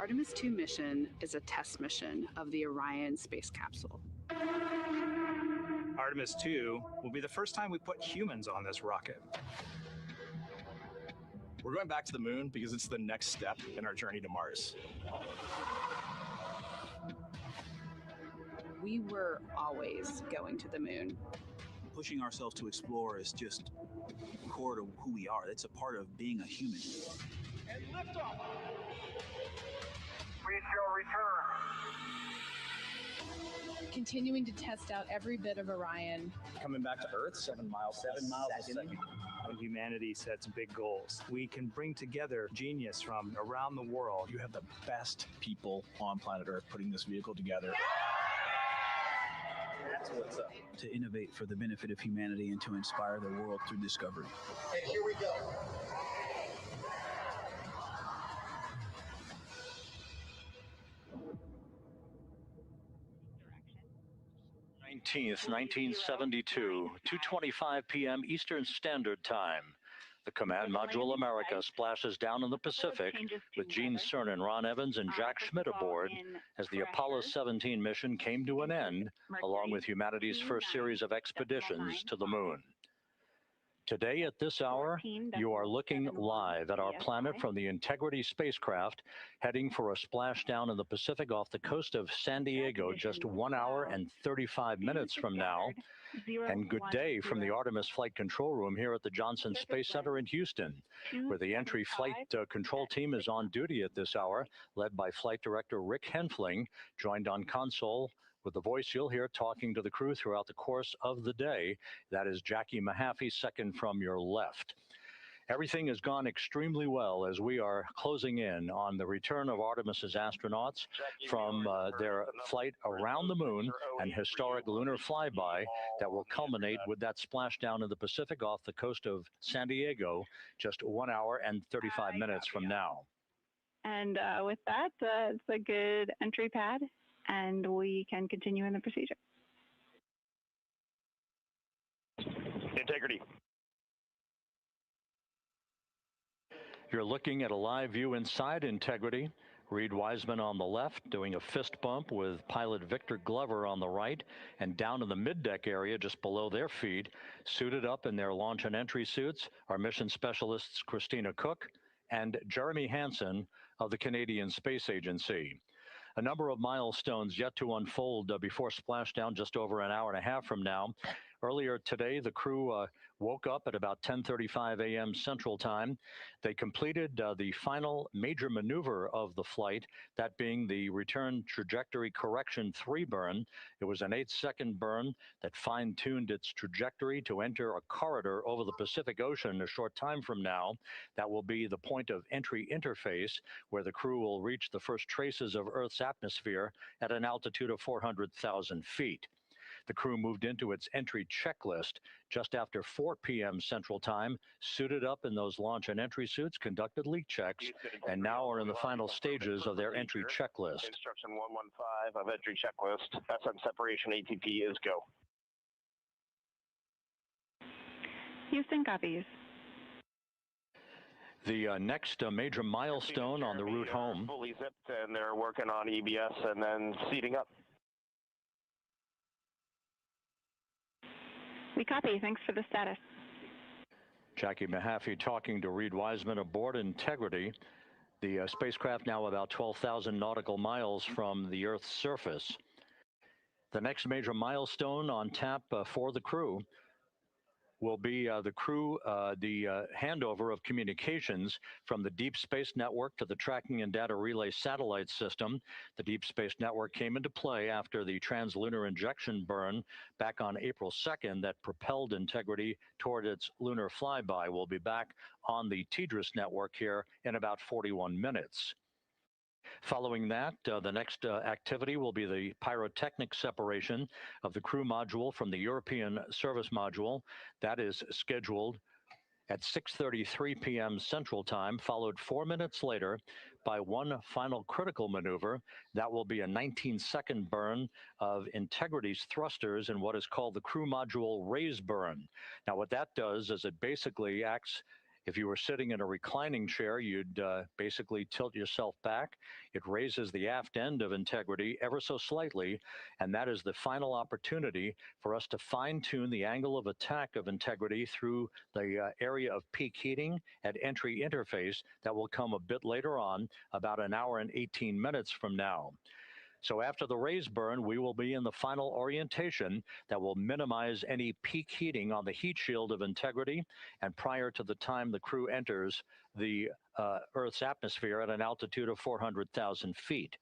Artemis II mission is a test mission of the Orion space capsule. Artemis II will be the first time we put humans on this rocket. We're going back to the moon because it's the next step in our journey to Mars. We were always going to the moon. Pushing ourselves to explore is just core to who we are. It's a part of being a human. And liftoff. We shall return. Continuing to test out every bit of Orion. Coming back to Earth, 7 miles a second. When humanity sets big goals, we can bring together genius from around the world. You have the best people on planet Earth putting this vehicle together. That's what's up. To innovate for the benefit of humanity and to inspire the world through discovery. And here we go. th 1972, 2:25 p.m. Eastern Standard Time. The Command Module America splashes down in the Pacific with Gene Cernan, Ron Evans, and Jack Schmidt aboard as the Apollo 17 mission came to an end, along with humanity's first series of expeditions to the moon. Today at this hour, you are looking live at our planet from the Integrity spacecraft, heading for a splashdown in the Pacific off the coast of San Diego just 1 hour and 35 minutes from now. And good day from the Artemis Flight Control Room here at the Johnson Space Center in Houston, where the entry flight control team is on duty at this hour, led by Flight Director Rick Henfling, joined on console with the voice you'll hear talking to the crew throughout the course of the day. That is Jackie Mahaffey, second from your left. Everything has gone extremely well as we are closing in on the return of Artemis's astronauts from their flight around the moon and historic lunar flyby that will culminate with that splashdown in the Pacific off the coast of San Diego just 1 hour and 35 minutes from now. And with that, it's a good entry pad, and we can continue in the procedure. Integrity. You're looking at a live view inside Integrity. Reed Wiseman on the left doing a fist bump with pilot Victor Glover on the right, and down in the middeck area just below their feet, suited up in their launch and entry suits, are mission specialists Christina Cook and Jeremy Hansen of the Canadian Space Agency. A number of milestones yet to unfold before splashdown just over an hour and a half from now. Earlier today, the crew woke up at about 10:35 a.m. Central Time. They completed the final major maneuver of the flight, that being the return trajectory correction 3 burn. It was an 8-second burn that fine-tuned its trajectory to enter a corridor over the Pacific Ocean a short time from now. That will be the point of entry interface, where the crew will reach the first traces of Earth's atmosphere at an altitude of 400,000 feet. The crew moved into its entry checklist just after 4 p.m. Central Time, suited up in those launch and entry suits, conducted leak checks, and now are in the final stages of their entry checklist. Instruction 115 of entry checklist. SM separation ATP is go. Houston copies. The next major milestone on the route home. Fully zipped, and they're working on EBS and then seating up. We copy. Thanks for the status. Jackie Mahaffey talking to Reed Wiseman aboard Integrity. The spacecraft now about 12,000 nautical miles from the Earth's surface. The next major milestone on tap for the crew will be the handover of communications from the Deep Space Network to the Tracking and Data Relay Satellite System. The Deep Space Network came into play after the translunar injection burn back on April 2nd that propelled Integrity toward its lunar flyby. We'll be back on the TDRS network here in about 41 minutes. Following that, the next activity will be the pyrotechnic separation of the crew module from the European service module. That is scheduled at 6:33 p.m. Central Time, followed 4 minutes later by one final critical maneuver. That will be a 19-second burn of Integrity's thrusters in what is called the crew module raise burn. Now, what that does is it basically acts If you were sitting in a reclining chair, you'd basically tilt yourself back. It raises the aft end of Integrity ever so slightly, and that is the final opportunity for us to fine-tune the angle of attack of Integrity through the area of peak heating at entry interface that will come a bit later on, about an hour and 18 minutes from now. So after the raise burn, we will be in the final orientation that will minimize any peak heating on the heat shield of Integrity, and prior to the time the crew enters the Earth's atmosphere at an altitude of 400,000 feet.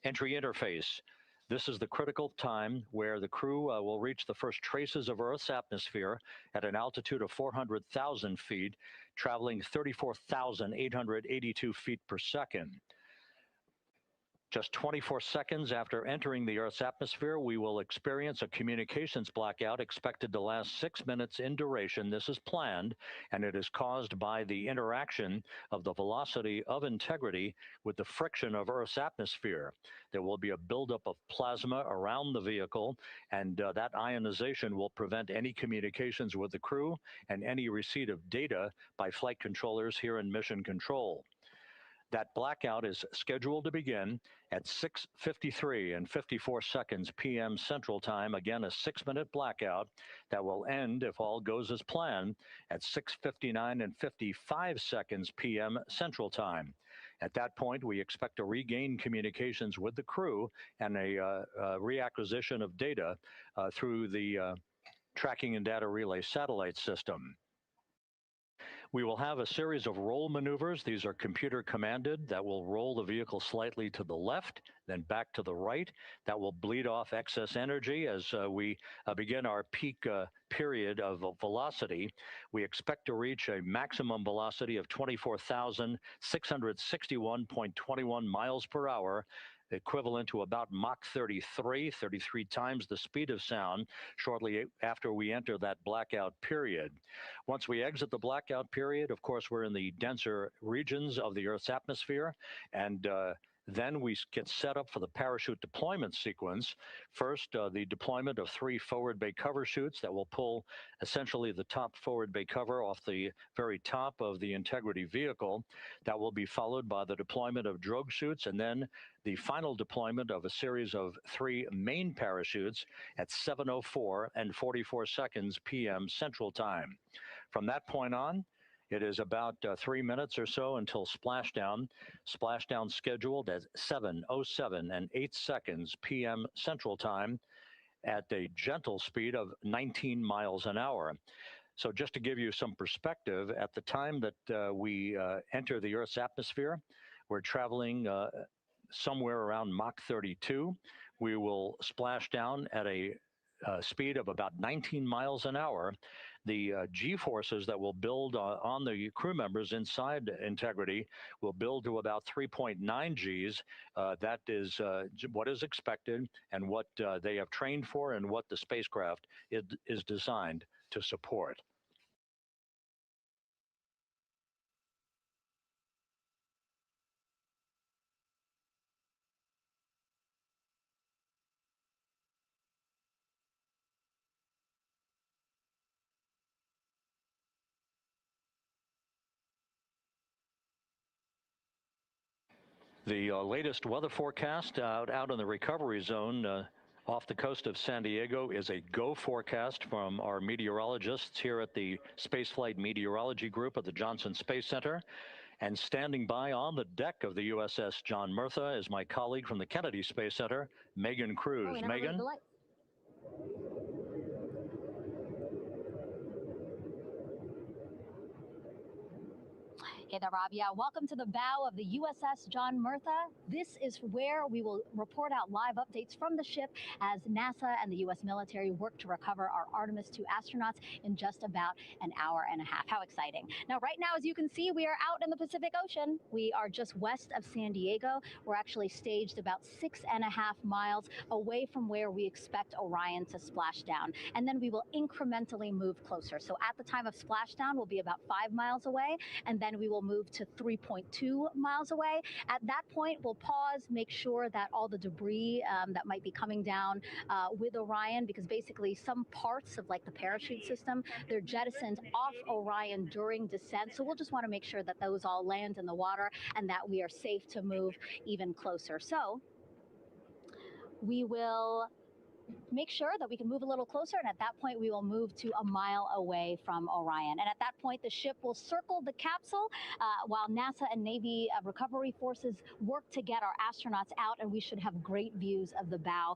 Entry interface. This is the critical time where the crew will reach the first traces of Earth's atmosphere at an altitude of 400,000 feet, traveling 34,882 feet per second. Just 24 seconds after entering the Earth's atmosphere, we will experience a communications blackout expected to last 6 minutes in duration. This is planned, and it is caused by the interaction of the velocity of Integrity with the friction of Earth's atmosphere. There will be a buildup of plasma around the vehicle, and that ionization will prevent any communications with the crew and any receipt of data by flight controllers here in Mission Control. That blackout is scheduled to begin at 6:53 and 54 seconds p.m. Central Time. Again, a 6-minute blackout that will end, if all goes as planned, at 6:59 and 55 seconds p.m. Central Time. At that point, we expect to regain communications with the crew and a reacquisition of data through the tracking and data relay satellite system. We will have a series of roll maneuvers. These are computer commanded that will roll the vehicle slightly to the left, then back to the right. That will bleed off excess energy as we begin our peak period of velocity. We expect to reach a maximum velocity of 24,661.21 miles per hour, equivalent to about Mach 33 times the speed of sound, shortly after we enter that blackout period. Once we exit the blackout period, of course, we're in the denser regions of the Earth's atmosphere, and then we get set up for the parachute deployment sequence. First, the deployment of 3 forward bay cover chutes that will pull essentially the top forward bay cover off the very top of the Integrity vehicle. That will be followed by the deployment of drogue chutes, and then the final deployment of a series of 3 main parachutes at 7:04 and 44 seconds p.m. Central Time. From that point on, it is about 3 minutes or so until splashdown. Splashdown scheduled at 7:07 and 8 seconds p.m. Central Time at a gentle speed of 19 miles an hour. So just to give you some perspective, at the time that we enter the Earth's atmosphere, we're traveling somewhere around Mach 32. We will splash down at a speed of about 19 miles an hour. The G-forces that will build on the crew members inside Integrity will build to about 3.9 Gs. That is what is expected and what they have trained for and what the spacecraft is designed to support. The latest weather forecast out in the recovery zone off the coast of San Diego is a GO forecast from our meteorologists here at the Spaceflight Meteorology Group at the Johnson Space Center. And standing by on the deck of the USS John Murtha is my colleague from the Kennedy Space Center, Megan Cruz. Megan? Hey there, Rob. Yeah, welcome to the bow of the USS John Murtha. This is where we will report out live updates from the ship as NASA and the U.S. military work to recover our Artemis II astronauts in just about an hour and a half. How exciting. Now, right now, as you can see, we are out in the Pacific Ocean. We are just west of San Diego. We're actually staged about 6.5 miles away from where we expect Orion to splash down. And then we will incrementally move closer. So at the time of splashdown, we'll be about 5 miles away, and then we will will move to 3.2 miles away. At that point, we'll pause, make sure that all the debris that might be coming down with Orion, because basically some parts of like the parachute system, they're jettisoned off Orion during descent. So we'll just want to make sure that those all land in the water and that we are safe to move even closer. So we will make sure that we can move a little closer, and at that point we will move to a mile away from Orion. And at that point the ship will circle the capsule while NASA and Navy recovery forces work to get our astronauts out, and we should have great views of the bow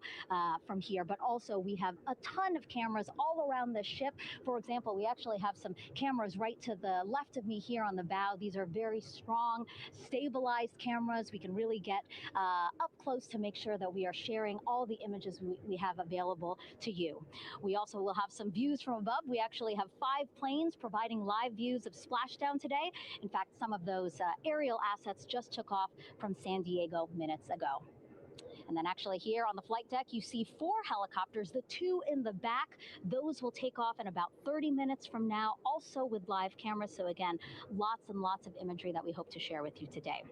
from here. But also we have a ton of cameras all around the ship. For example, we actually have some cameras right to the left of me here on the bow. These are very strong, stabilized cameras. We can really get up close to make sure that we are sharing all the images we have available to you. We also will have some views from above. We actually have 5 planes providing live views of Splashdown today. In fact, some of those aerial assets just took off from San Diego minutes ago. And then actually here on the flight deck, you see 4 helicopters, the 2 in the back. Those will take off in about 30 minutes from now, also with live cameras. So again, lots and lots of imagery that we hope to share with you today.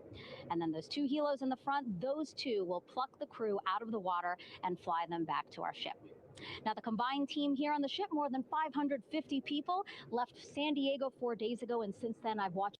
And then those 2 helos in the front, those 2 will pluck the crew out of the water and fly them back to our ship. Now, the combined team here on the ship, more than 550 people, left San Diego 4 days ago, and since then I've watched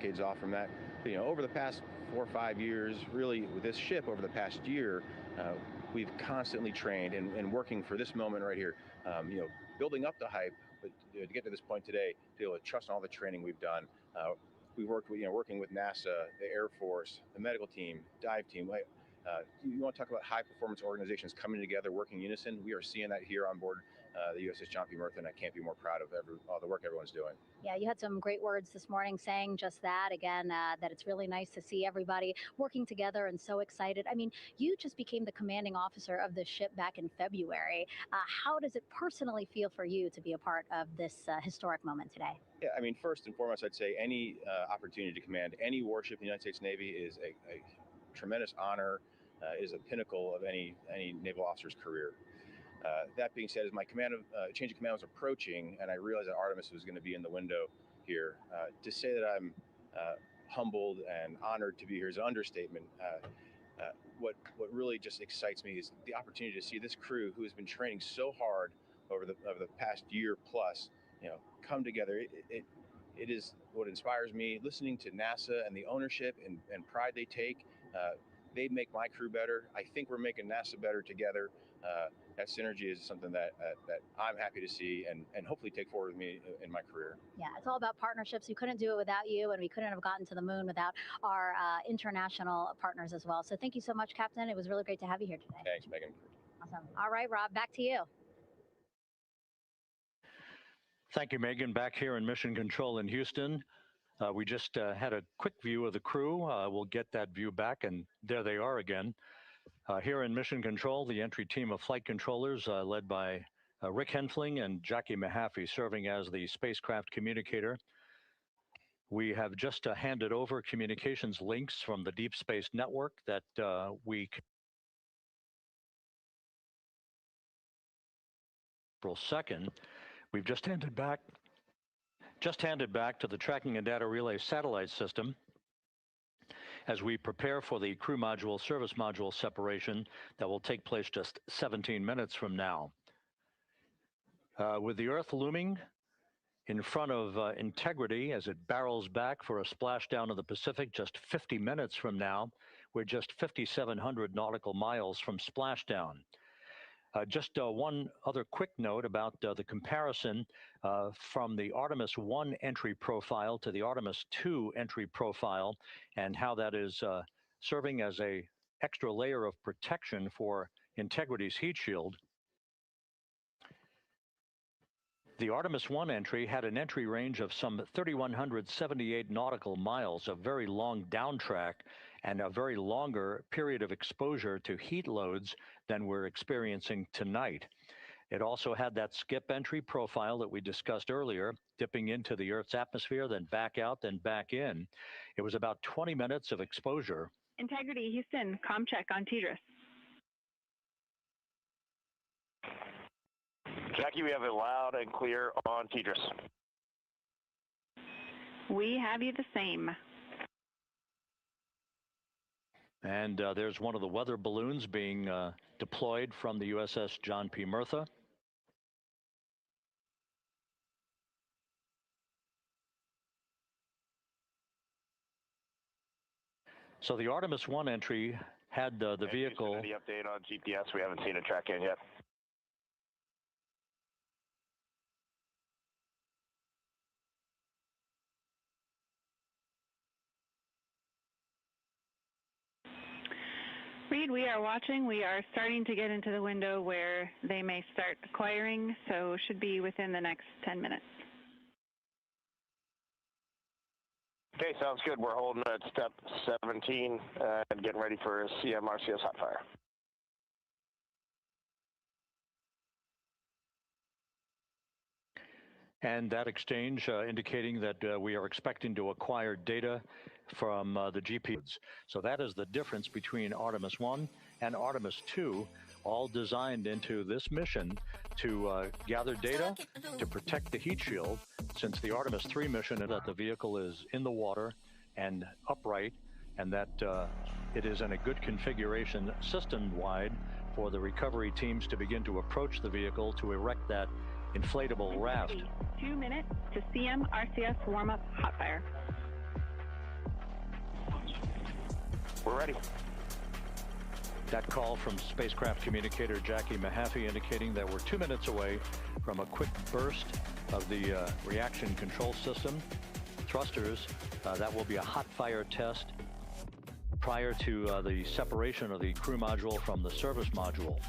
decades off from that. But, over the past 4 or 5 years, really with this ship over the past year, we've constantly trained and working for this moment right here. Building up the hype, but to get to this point today, to be able to trust all the training we've done. We worked with, working with NASA, the Air Force, the medical team, dive team. You want to talk about high performance organizations coming together, working in unison? We are seeing that here on board the USS John P. Murtha, and I can't be more proud of all the work everyone's doing. Yeah, you had some great words this morning saying just that again, that it's really nice to see everybody working together and so excited. I mean, you just became the commanding officer of this ship back in February. How does it personally feel for you to be a part of this historic moment today? Yeah, I mean, first and foremost, I'd say any opportunity to command any warship in the United States Navy is a tremendous honor, is a pinnacle of any naval officer's career. That being said, as my change of command was approaching, and I realized that Artemis was going to be in the window here, to say that I'm humbled and honored to be here is an understatement. What really just excites me is the opportunity to see this crew, who has been training so hard over the past year plus, come together. It is what inspires me. Listening to NASA and the ownership and pride they take. They make my crew better. I think we're making NASA better together. That synergy is something that I'm happy to see and hopefully take forward with me in my career. Yeah, it's all about partnerships. We couldn't do it without you, and we couldn't have gotten to the moon without our international partners as well. So thank you so much, Captain. It was really great to have you here today. Thanks, Megan. Awesome. All right, Rob, back to you. Thank you, Megan. Back here in Mission Control in Houston. We just had a quick view of the crew. We'll get that view back, and there they are again. Here in Mission Control, the entry team of flight controllers led by Rick Henfling and Jackie Mahaffey serving as the spacecraft communicator. We have just handed over communications links from the Deep Space Network that we April 2nd. We've just handed back to the Tracking and Data Relay Satellite System as we prepare for the crew module service module separation that will take place just 17 minutes from now. With the Earth looming in front of Integrity as it barrels back for a splashdown of the Pacific just 50 minutes from now, we're just 5,700 nautical miles from splashdown. Just one other quick note about the comparison from the Artemis I entry profile to the Artemis II entry profile and how that is serving as an extra layer of protection for Integrity's heat shield. The Artemis I entry had an entry range of some 3,178 nautical miles, a very long downtrack, and a very longer period of exposure to heat loads than we're experiencing tonight. It also had that skip entry profile that we discussed earlier, dipping into the Earth's atmosphere, then back out, then back in. It was about 20 minutes of exposure. Integrity, Houston, comm check on TDRS. Jackie, we have it loud and clear on TDRS. We have you the same. And there's one of the weather balloons being deployed from the USS John P. Murtha. So the Artemis I entry had the vehicle. The update on GPS, we haven't seen a track in yet. Reed, we are watching. We are starting to get into the window where they may start acquiring, so should be within the next 10 minutes. Okay, sounds good. We're holding at step 17 and getting ready for CM/RCS hot fire. And that exchange indicating that we are expecting to acquire data from the GPs. So that is the difference between Artemis I and Artemis II, all designed into this mission to gather data, to protect the heat shield, since the Artemis III mission is that the vehicle is in the water and upright, and that it is in a good configuration system-wide for the recovery teams to begin to approach the vehicle to erect that inflatable raft. 2 minutes to CM/RCS warm-up hot fire. We're ready. That call from spacecraft communicator Jackie Mahaffey indicating that we're 2 minutes away from a quick burst of the reaction control system thrusters. That will be a hot fire test prior to the separation of the crew module from the service module.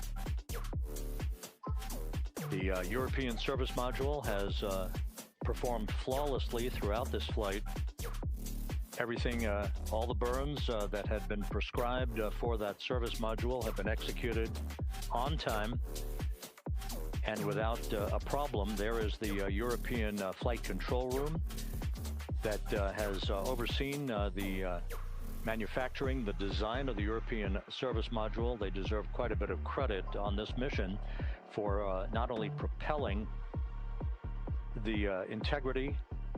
The European service module has performed flawlessly throughout this flight. Everything, all the burns that had been prescribed for that service module have been executed on time and without a problem. There is the European flight control room that has overseen the manufacturing, the design of the European service module. They deserve quite a bit of credit on this mission for not only propelling the Integrity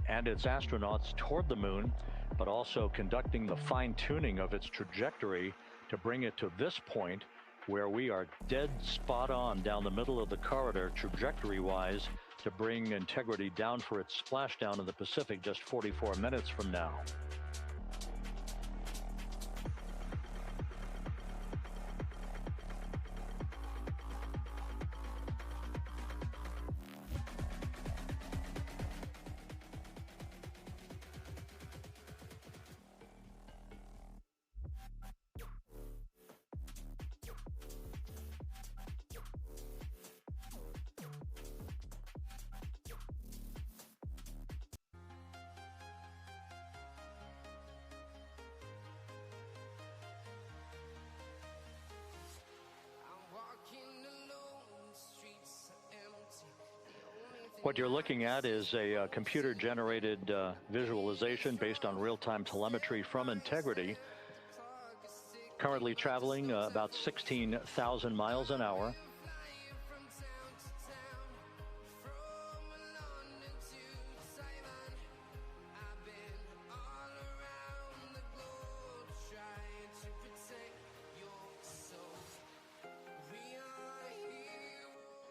and its astronauts toward the moon, but also conducting the fine-tuning of its trajectory to bring it to this point where we are dead spot on down the middle of the corridor trajectory-wise to bring Integrity down for its splashdown in the Pacific just 44 minutes from now. What you're looking at is a computer-generated visualization based on real-time telemetry from Integrity. Currently traveling about 16,000 miles an hour.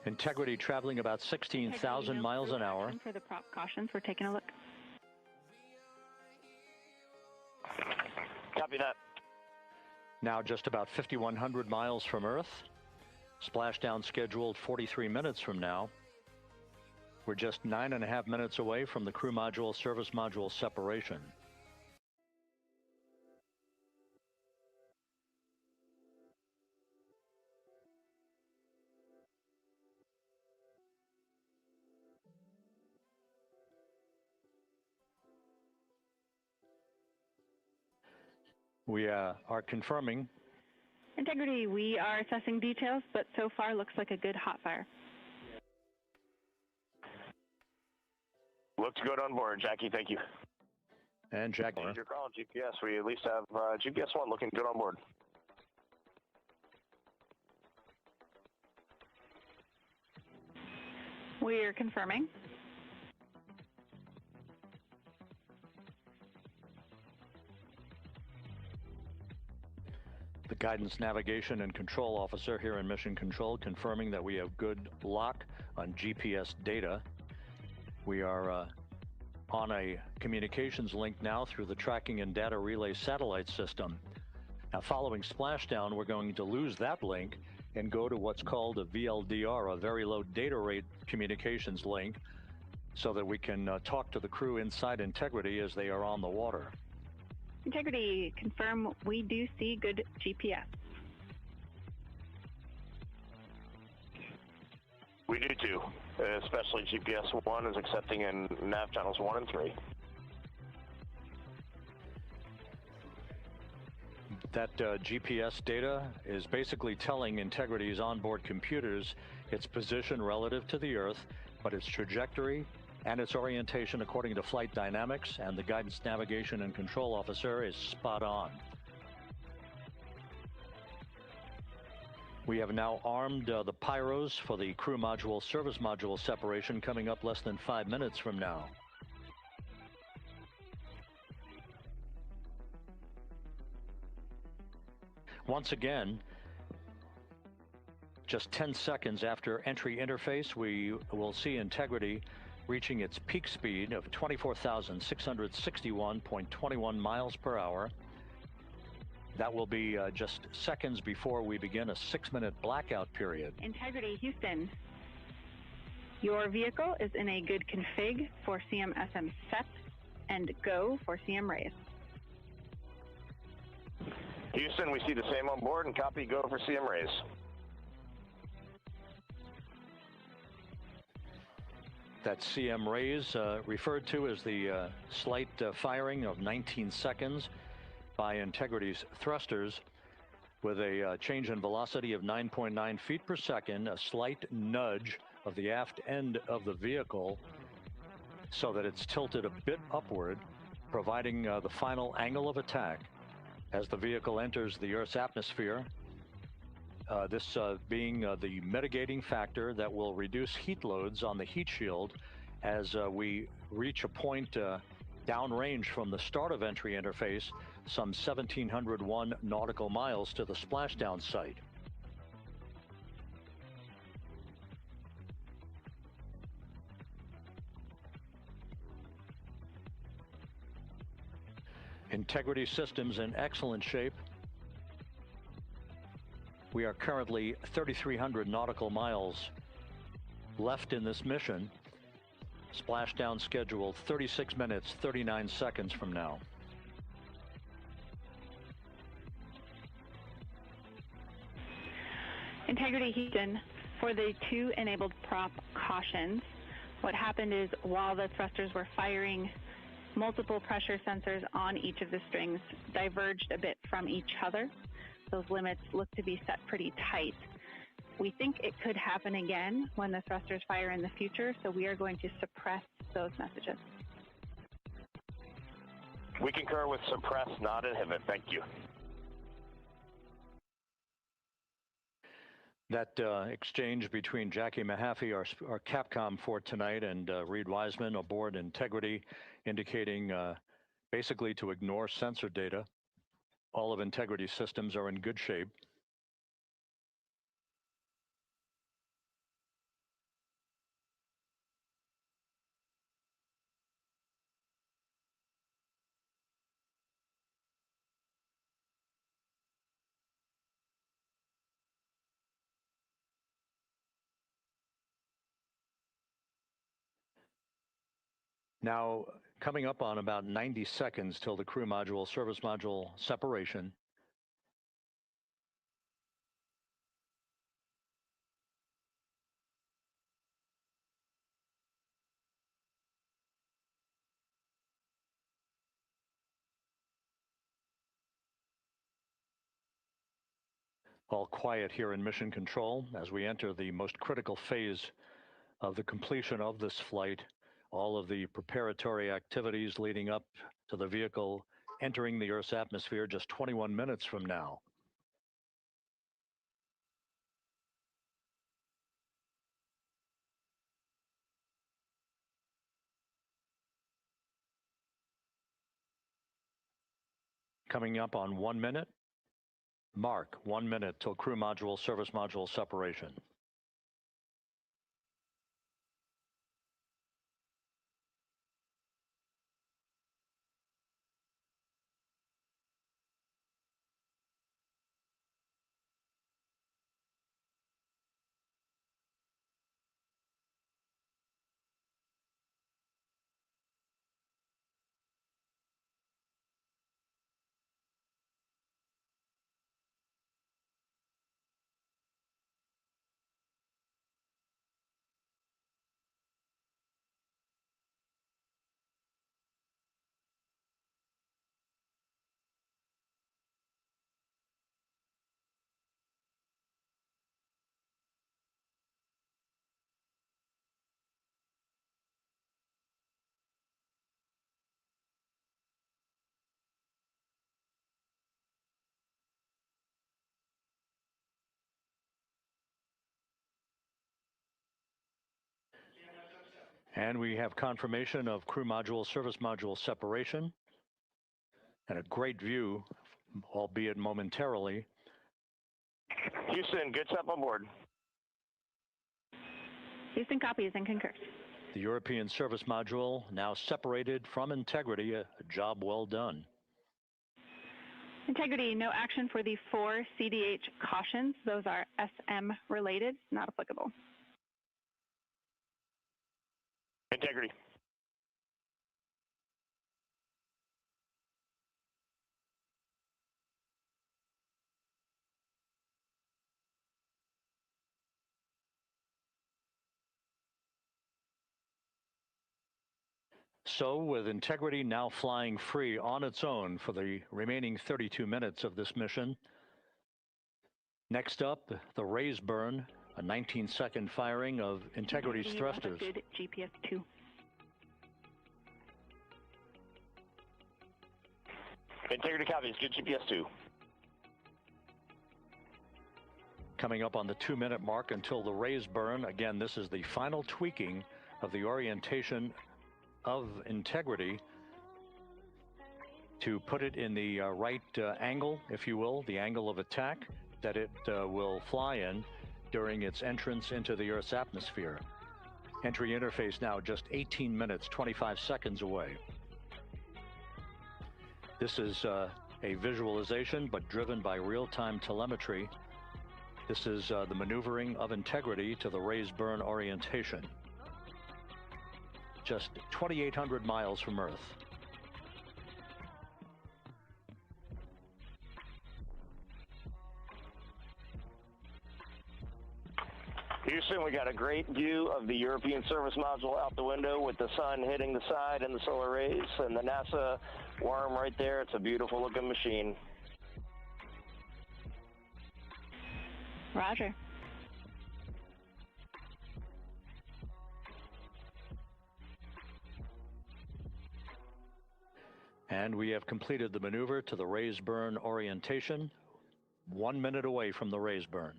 Integrity traveling about 16,000 miles an hour. For the prop cautions, we're taking a look. Copy that. Now just about 5,100 miles from Earth. Splashdown scheduled 43 minutes from now. We're just 9.5 minutes away from the crew module service module separation. We are confirming. Integrity, we are assessing details, but so far looks like a good hot fire. Looks good on board, Jackie. Thank you. And Jackie. You're calling GPS. We at least have GPS 1 looking good on board. We are confirming. The Guidance, Navigation, and Control Officer here in Mission Control confirming that we have good lock on GPS data. We are on a communications link now through the Tracking and Data Relay satellite system. Now, following splashdown, we're going to lose that link and go to what's called a VLDR, a very low data rate communications link, so that we can talk to the crew inside Integrity as they are on the water. Integrity, confirm we do see good GPS. We do too, especially GPS 1 is accepting in nav channels 1 and 3. That GPS data is basically telling Integrity's onboard computers its position relative to the Earth, but its trajectory and its orientation according to flight dynamics and the Guidance, Navigation, and Control Officer is spot on. We have now armed the pyros for the crew module service module separation coming up less than 5 minutes from now. Once again, just 10 seconds after entry interface, we will see Integrity reaching its peak speed of 24,661.21 miles per hour. That will be just seconds before we begin a 6-minute blackout period. Integrity, Houston. Your vehicle is in a good config for CM-SM SEP and go for CM raise. Houston, we see the same on board and copy go for CM raise. That CM raise referred to as the slight firing of 19 seconds by Integrity's thrusters with a change in velocity of 9.9 feet per second, a slight nudge of the aft end of the vehicle so that it's tilted a bit upward, providing the final angle of attack as the vehicle enters the Earth's atmosphere. This being the mitigating factor that will reduce heat loads on the heat shield as we reach a point downrange from the start of entry interface, some 1,701 nautical miles to the splashdown site. Integrity systems in excellent shape. We are currently 3,300 nautical miles left in this mission. Splashdown scheduled 36 minutes, 39 seconds from now. Integrity, Houston, for the 2 enabled prop cautions, what happened is while the thrusters were firing, multiple pressure sensors on each of the strings diverged a bit from each other. Those limits look to be set pretty tight. We think it could happen again when the thrusters fire in the future, so we are going to suppress those messages. We concur with suppress, not inhibit. Thank you. That exchange between Jackie Mahaffey, our Capcom for tonight, and Reed Wiseman aboard Integrity, indicating basically to ignore sensor data. All of Integrity systems are in good shape. Now, coming up on about 90 seconds till the crew module, service module separation. All quiet here in Mission Control as we enter the most critical phase of the completion of this flight. All of the preparatory activities leading up to the vehicle entering the Earth's atmosphere just 21 minutes from now. Coming up on 1 minute. Mark 1 minute till crew module, service module separation. And we have confirmation of crew module, service module separation, and a great view, albeit momentarily. Houston, good step on board. Houston copies and concurs. The European service module now separated from Integrity, a job well done. Integrity, no action for the 4 CDH cautions. Those are SM related, not applicable. Integrity. So, with Integrity now flying free on its own for the remaining 32 minutes of this mission, next up, the raise burn, a 19-second firing of Integrity's thrusters. Good GPS 2. Integrity copies, good GPS 2. Coming up on the 2-minute mark until the raise burn. Again, this is the final tweaking of the orientation of Integrity to put it in the right angle, if you will, the angle of attack that it will fly in during its entrance into the Earth's atmosphere. Entry interface now just 18 minutes, 25 seconds away. This is a visualization, but driven by real-time telemetry. This is the maneuvering of Integrity to the raise burn orientation. Just 2,800 miles from Earth. Houston, we got a great view of the European service module out the window with the sun hitting the side and the solar rays and the NASA worm right there. It's a beautiful looking machine. Roger. And we have completed the maneuver to the raise burn orientation, 1 minute away from the raise burn.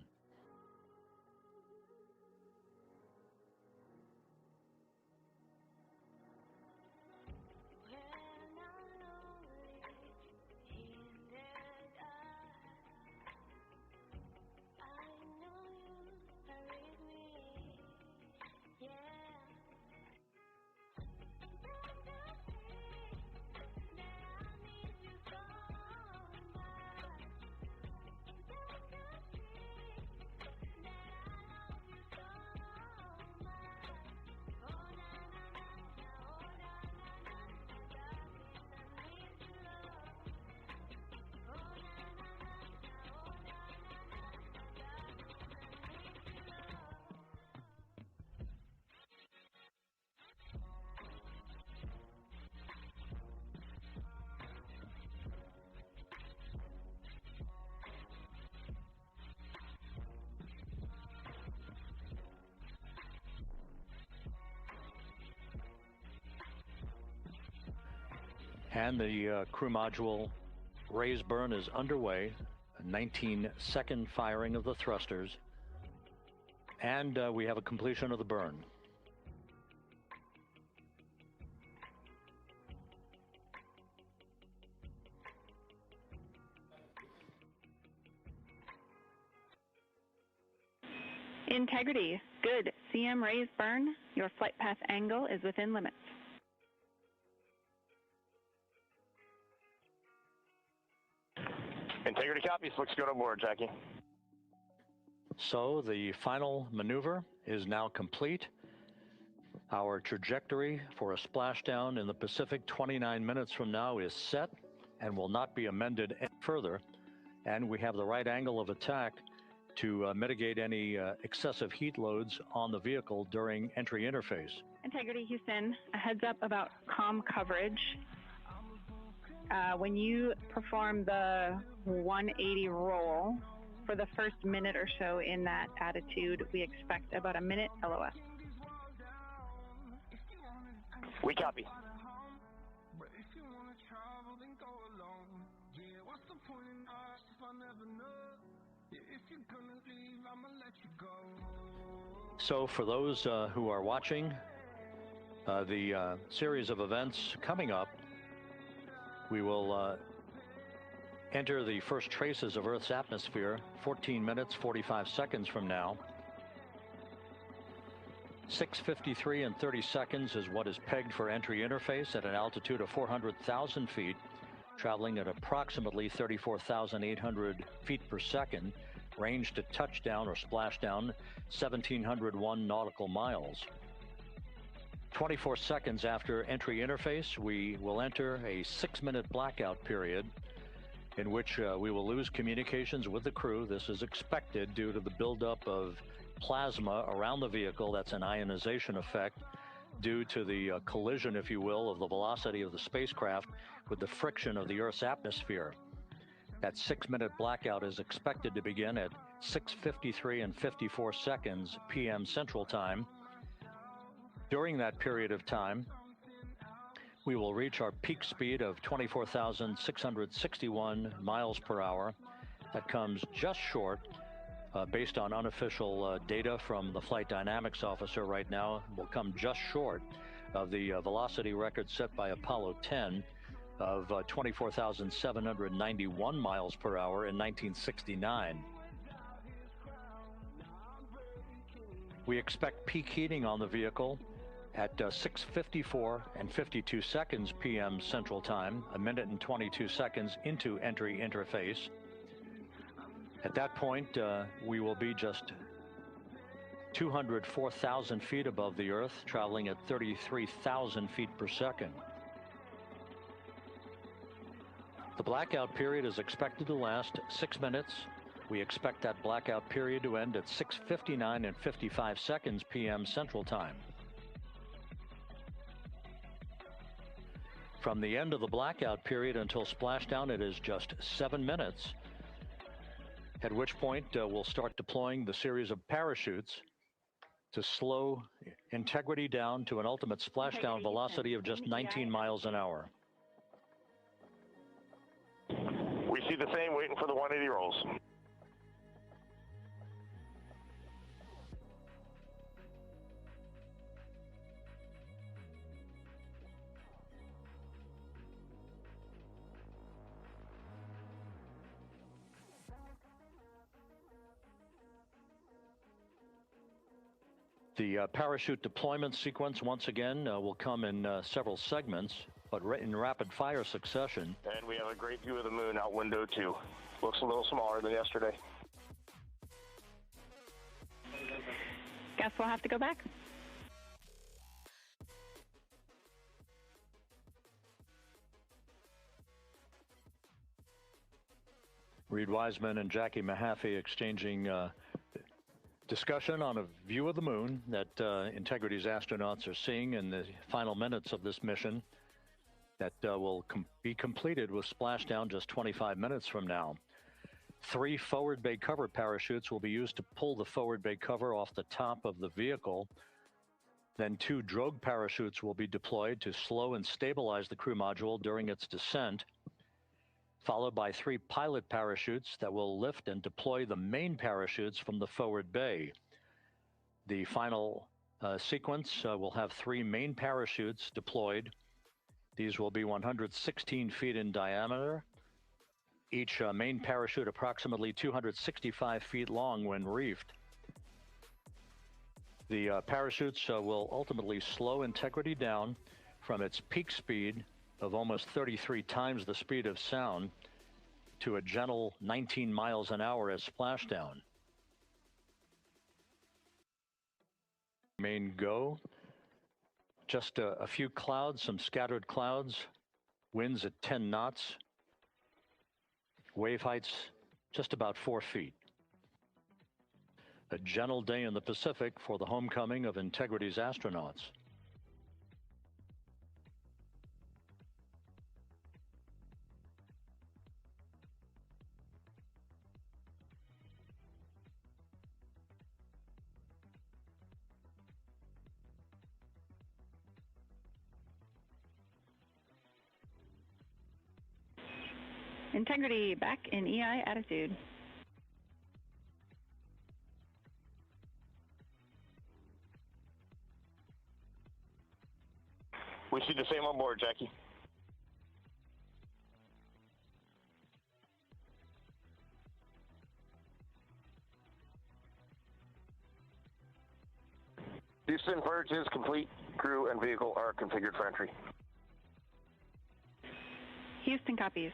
And the crew module raise burn is underway, a 19-second firing of the thrusters, and we have a completion of the burn. Integrity, good. CM raise burn. Your flight path angle is within limits. Integrity copies. Looks good on board, Jackie. So the final maneuver is now complete. Our trajectory for a splashdown in the Pacific 29 minutes from now is set and will not be amended any further. And we have the right angle of attack to mitigate any excessive heat loads on the vehicle during entry interface. Integrity Houston, a heads up about comm coverage. When you perform the 180 roll, for the first minute or so in that attitude, we expect about a minute LOS. We copy. So for those who are watching the series of events coming up, we will enter the first traces of Earth's atmosphere 14 minutes, 45 seconds from now. 6:53 and 30 seconds is what is pegged for entry interface at an altitude of 400,000 feet, traveling at approximately 34,800 feet per second, range to touchdown or splashdown 1,701 nautical miles. 24 seconds after entry interface, we will enter a 6-minute blackout period in which we will lose communications with the crew. This is expected due to the buildup of plasma around the vehicle. That's an ionization effect due to the collision, if you will, of the velocity of the spacecraft with the friction of the Earth's atmosphere. That 6-minute blackout is expected to begin at 6:53 and 54 seconds p.m. Central Time. During that period of time, we will reach our peak speed of 24,661 miles per hour. That comes just short, based on unofficial data from the flight dynamics officer right now, will come just short of the velocity record set by Apollo 10 of 24,791 miles per hour in 1969. We expect peak heating on the vehicle at 6:54 and 52 seconds p.m. Central Time, a minute and 22 seconds into entry interface. At that point, we will be just 204,000 feet above the Earth, traveling at 33,000 feet per second. The blackout period is expected to last 6 minutes. We expect that blackout period to end at 6:59 and 55 seconds p.m. Central Time. From the end of the blackout period until splashdown, it is just 7 minutes, at which point we'll start deploying the series of parachutes to slow integrity down to an ultimate splashdown velocity of just 19 miles an hour. We see the same, waiting for the 180 rolls. The parachute deployment sequence, once again, will come in several segments, but in rapid fire succession. And we have a great view of the moon out window 2. Looks a little smaller than yesterday. Guess we'll have to go back. Reed Wiseman and Jackie Mahaffey exchanging discussion on a view of the moon that Integrity's astronauts are seeing in the final minutes of this mission that will be completed with splashdown just 25 minutes from now. 3 forward bay cover parachutes will be used to pull the forward bay cover off the top of the vehicle. Then 2 drogue parachutes will be deployed to slow and stabilize the crew module during its descent, followed by 3 pilot parachutes that will lift and deploy the main parachutes from the forward bay. The final sequence will have 3 main parachutes deployed. These will be 116 feet in diameter, each main parachute approximately 265 feet long when reefed. The parachutes will ultimately slow Integrity down from its peak speed of almost 33 times the speed of sound to a gentle 19 miles an hour as splashdown. Main go. Just a few clouds, some scattered clouds, winds at 10 knots, wave heights just about 4 feet. A gentle day in the Pacific for the homecoming of Integrity's astronauts. Integrity back in EI attitude. We see the same on board, Jackie. Houston, purge is complete. Crew and vehicle are configured for entry. Houston copies.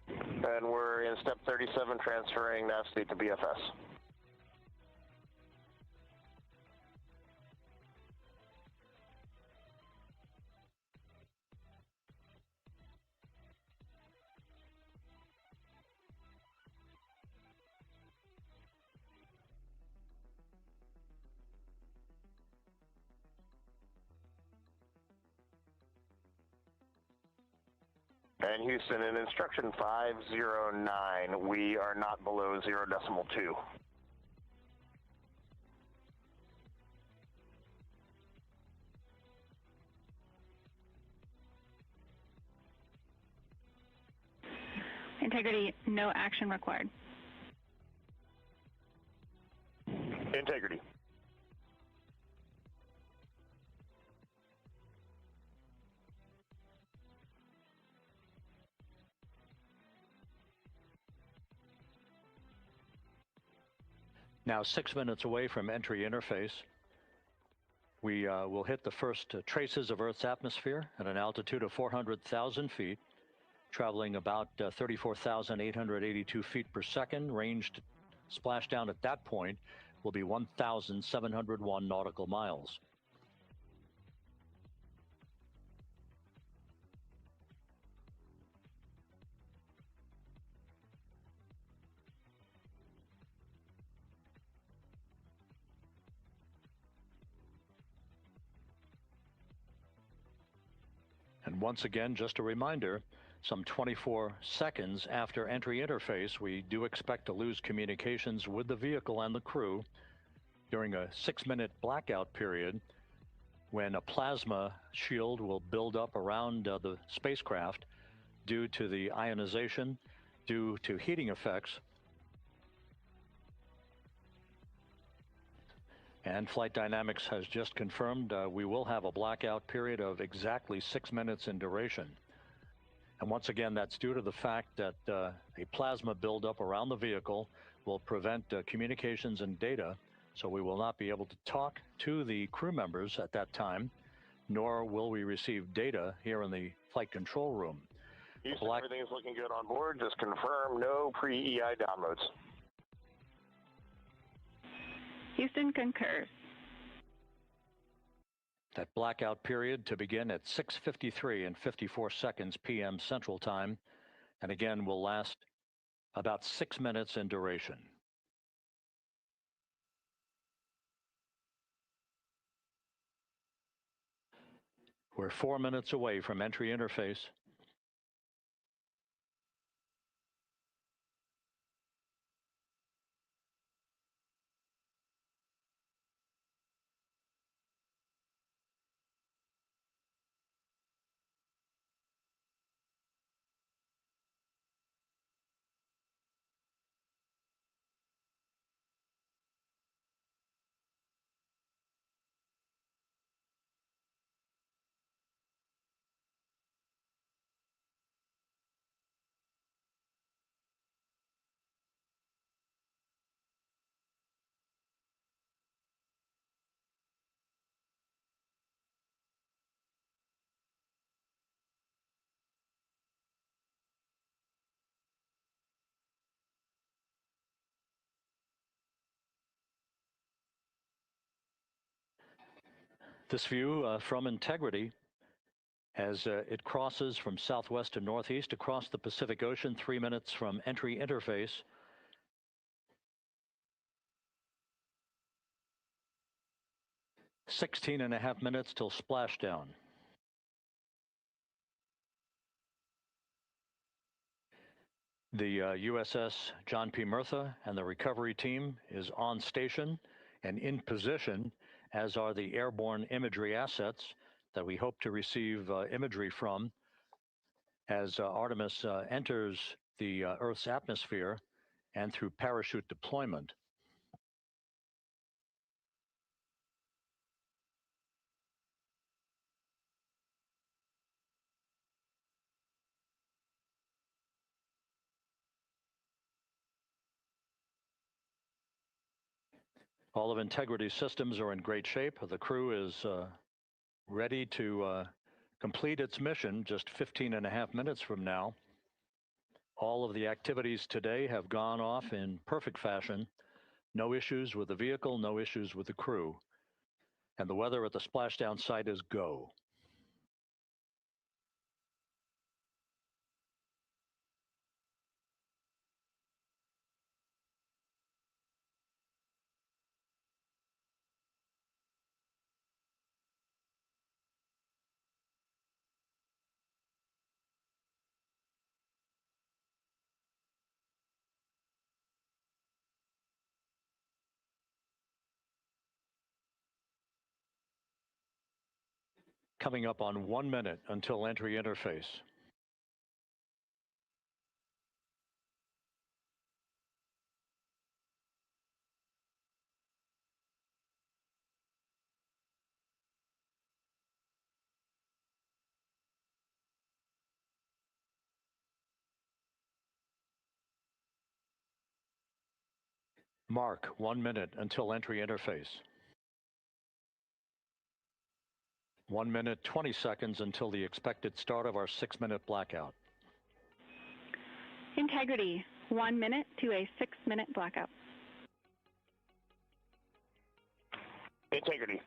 And we're in step 37, transferring nav state to BFS. And Houston, in instruction 509, we are not below 0.2. Integrity, no action required. Integrity. Now 6 minutes away from entry interface. We will hit the first traces of Earth's atmosphere at an altitude of 400,000 feet, traveling about 34,882 feet per second. Ranged splashdown at that point will be 1,701 nautical miles. And once again, just a reminder, some 24 seconds after entry interface, we do expect to lose communications with the vehicle and the crew during a 6-minute blackout period when a plasma shield will build up around the spacecraft due to the ionization, due to heating effects. And Flight Dynamics has just confirmed we will have a blackout period of exactly 6 minutes in duration. And once again, that's due to the fact that a plasma buildup around the vehicle will prevent communications and data, so we will not be able to talk to the crew members at that time, nor will we receive data here in the flight control room. Houston, everything's looking good on board. Just confirm no pre-EI downloads. Houston concurs. That blackout period to begin at 6:53 and 54 seconds p.m. Central Time, and again will last about 6 minutes in duration. We're 4 minutes away from entry interface. This view from Integrity as it crosses from southwest to northeast across the Pacific Ocean, 3 minutes from entry interface. "16.5 minutes till splashdown." The USS John P. Murtha and the recovery team is on station and in position, as are the airborne imagery assets that we hope to receive imagery from as Artemis enters the Earth's atmosphere and through parachute deployment. All of Integrity's systems are in great shape. The crew is ready to complete its mission just 15.5 minutes from now. All of the activities today have gone off in perfect fashion. No issues with the vehicle, no issues with the crew. And the weather at the splashdown site is go. Coming up on 1 minute until entry interface. Mark 1 minute until entry interface. 1 minute, 20 seconds until the expected start of our 6-minute blackout. Integrity, 1 minute to a 6-minute blackout. Integrity.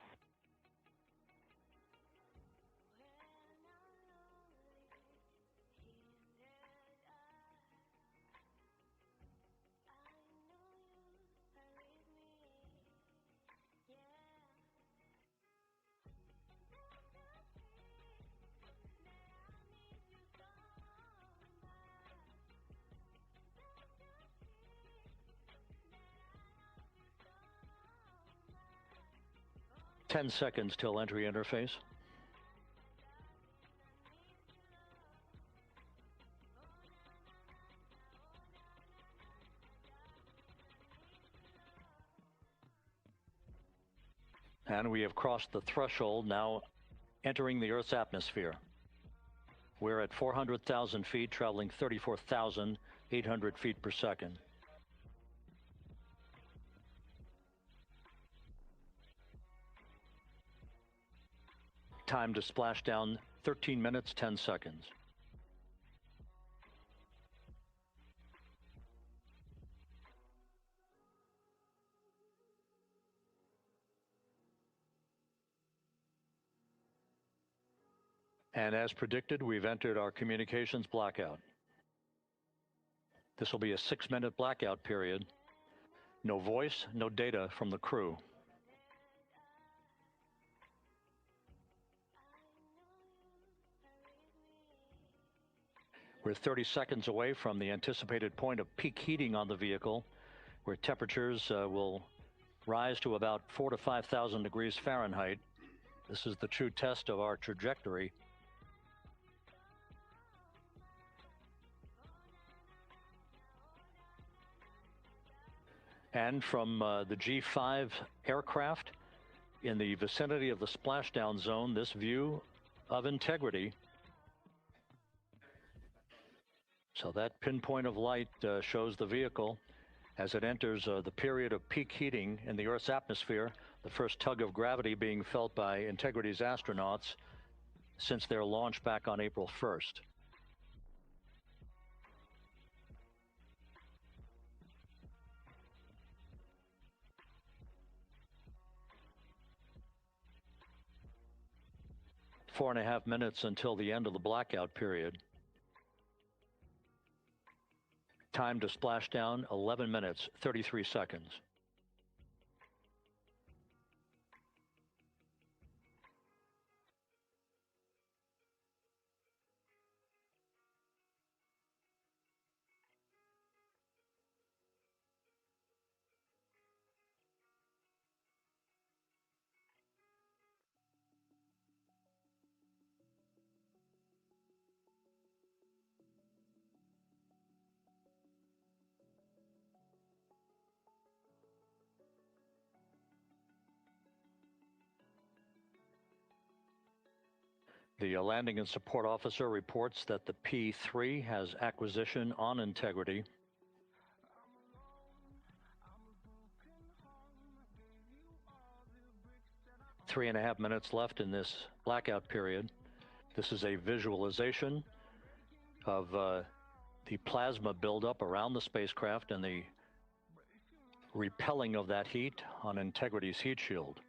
Ten seconds till entry interface. And we have crossed the threshold, now entering the Earth's atmosphere. We're at 400,000 feet, traveling 34,800 feet per second. Time to splash down, 13 minutes, 10 seconds. And as predicted, we've entered our communications blackout. This will be a 6-minute blackout period. No voice, no data from the crew. We're 30 seconds away from the anticipated point of peak heating on the vehicle, where temperatures will rise to about 4,000 to 5,000 degrees Fahrenheit. This is the true test of our trajectory. And from the G5 aircraft in the vicinity of the splashdown zone, this view of integrity. So that pinpoint of light shows the vehicle as it enters the period of peak heating in the Earth's atmosphere, the first tug of gravity being felt by Integrity's astronauts since their launch back on April 1st. Four and a half minutes until the end of the blackout period. Time to splash down, 11 minutes, 33 seconds. The landing and support officer reports that the P3 has acquisition on Integrity. Three and a half minutes left in this blackout period. This is a visualization of the plasma buildup around the spacecraft and the repelling of that heat on Integrity's heat shield.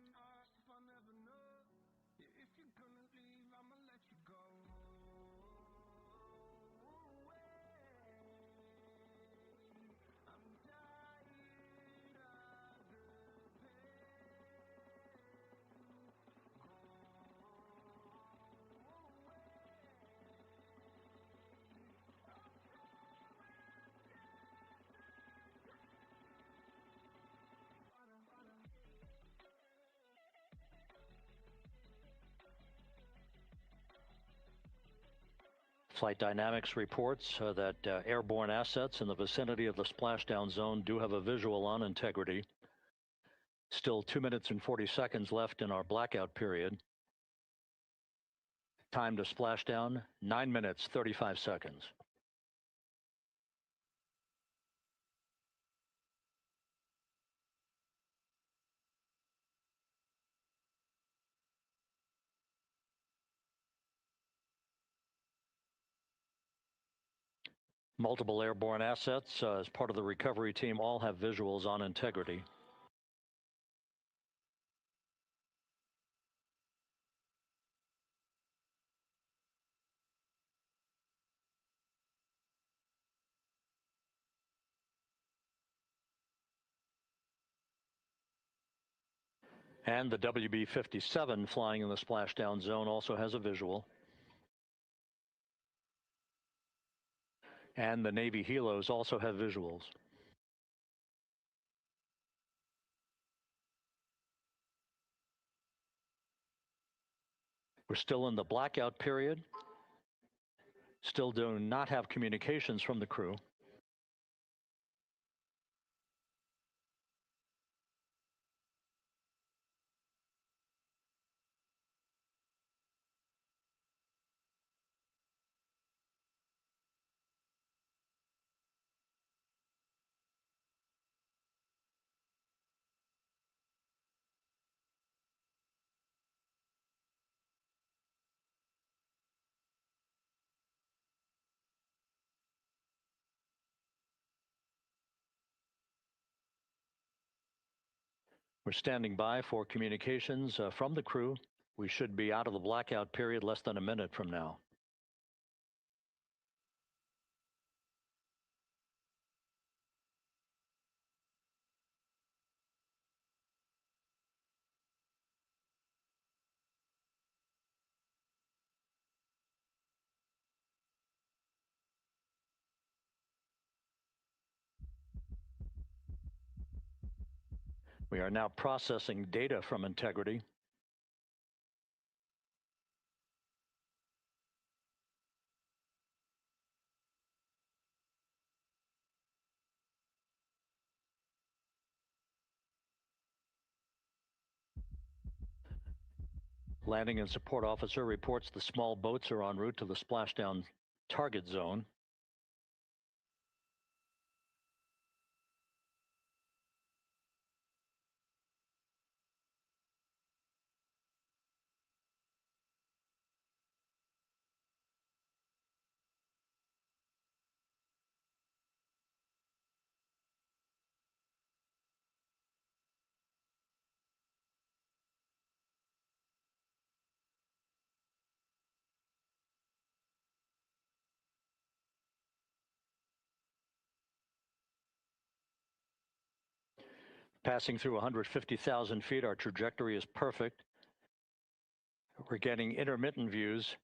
Flight Dynamics reports that airborne assets in the vicinity of the splashdown zone do have a visual on Integrity. Still 2 minutes and 40 seconds left in our blackout period. Time to splashdown, 9 minutes, 35 seconds. Multiple airborne assets as part of the recovery team all have visuals on Integrity. And the WB-57 flying in the splashdown zone also has a visual. And the Navy helos also have visuals. We're still in the blackout period. Still do not have communications from the crew. We're standing by for communications from the crew. We should be out of the blackout period less than a minute from now. We are now processing data from Integrity. Landing and support officer reports the small boats are en route to the splashdown target zone. Passing through 150,000 feet, our trajectory is perfect. We're getting intermittent views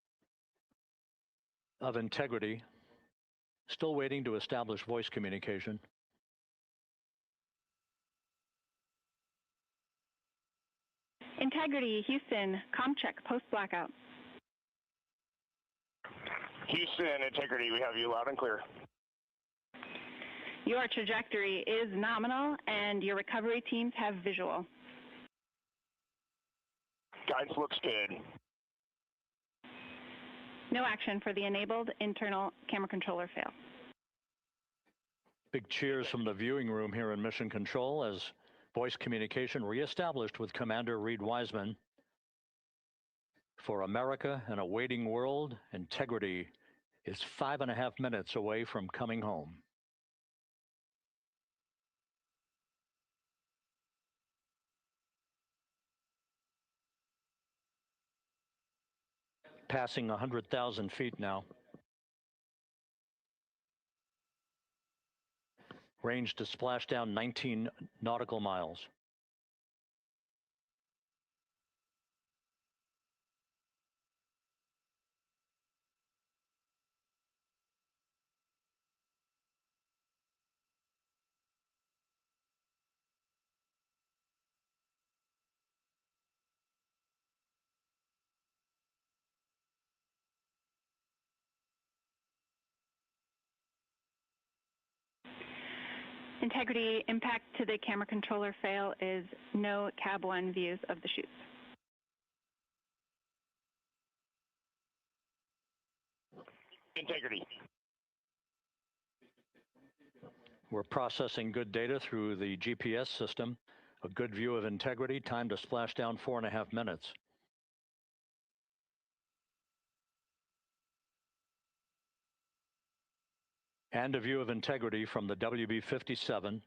of Integrity. Still waiting to establish voice communication. Integrity, Houston, comm check, post-blackout. Houston, Integrity, we have you loud and clear. Your trajectory is nominal, and your recovery teams have visual. Guidance looks good. No action for the enabled internal camera controller fail. Big cheers from the viewing room here in Mission Control as voice communication reestablished with Commander Reed Wiseman. For America and a waiting world, Integrity is 5.5 minutes away from coming home. Passing 100,000 feet now. Range to splashdown 19 nautical miles. Integrity, impact to the camera controller fail is no cab 1 views of the chutes. Integrity. We're processing good data through the GPS system. A good view of Integrity, time to splashdown 4.5 minutes. And a view of Integrity from the WB-57.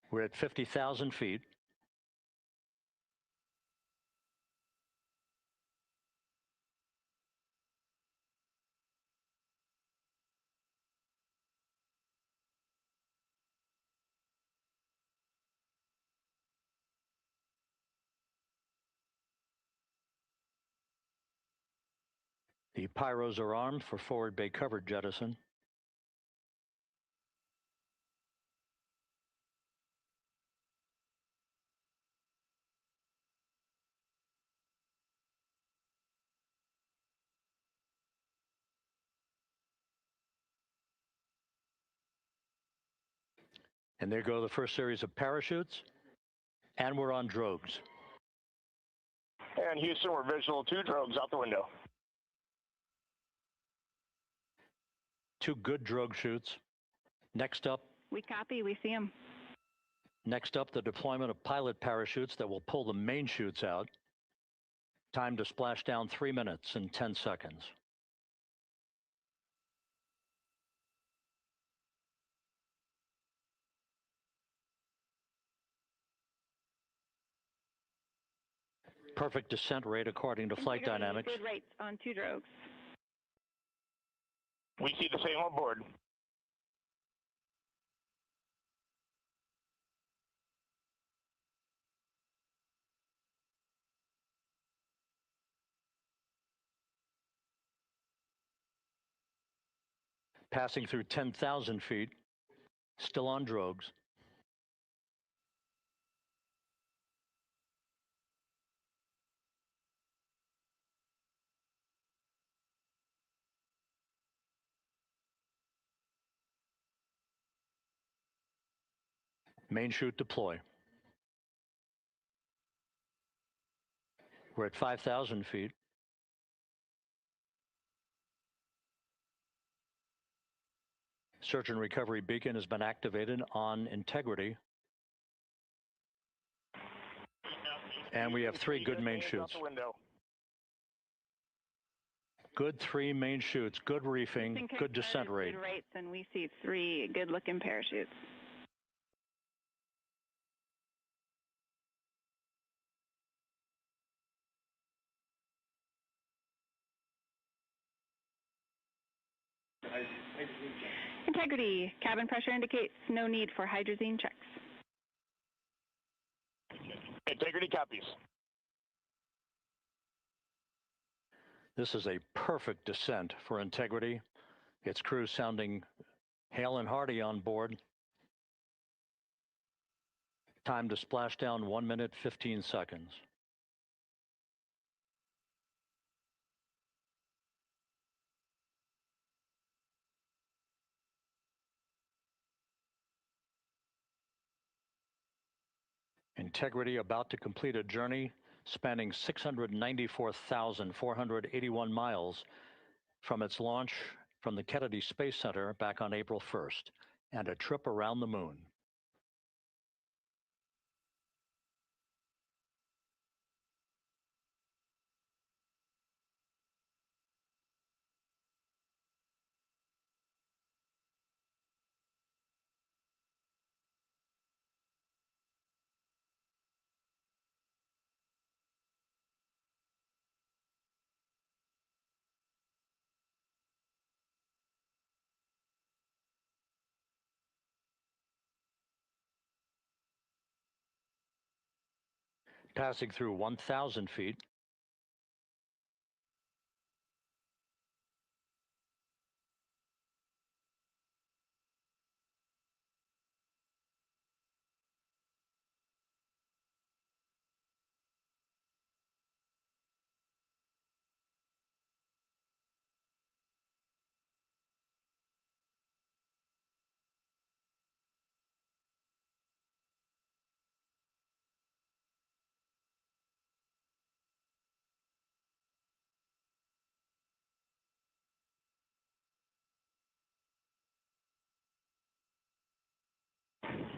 We're at 50,000 feet. The pyros are armed for forward bay covered jettison. And there go the first series of parachutes. And we're on drogues. And Houston, we're visual 2 drogues out the window. 2 good drogue chutes. Next up. We copy, we see them. Next up, the deployment of pilot parachutes that will pull the main chutes out. Time to splashdown 3 minutes and 10 seconds. Perfect descent rate according to flight dynamics. Good rates on 2 drogues. We see the same on board. Passing through 10,000 feet, still on drogues. Main chute deploy. We're at 5,000 feet. Search and recovery beacon has been activated on Integrity. And we have 3 good main chutes. Good 3 main chutes, good reefing, good descent rate. Good rates, and we see 3 good-looking parachutes. Integrity, cabin pressure indicates no need for hydrazine checks. Integrity copies. This is a perfect descent for Integrity. Its crew sounding hale and hearty on board. Time to splashdown 1 minute, 15 seconds. Integrity about to complete a journey spanning 694,481 miles from its launch from the Kennedy Space Center back on April 1st, and a trip around the moon. passing through 1,000 feet.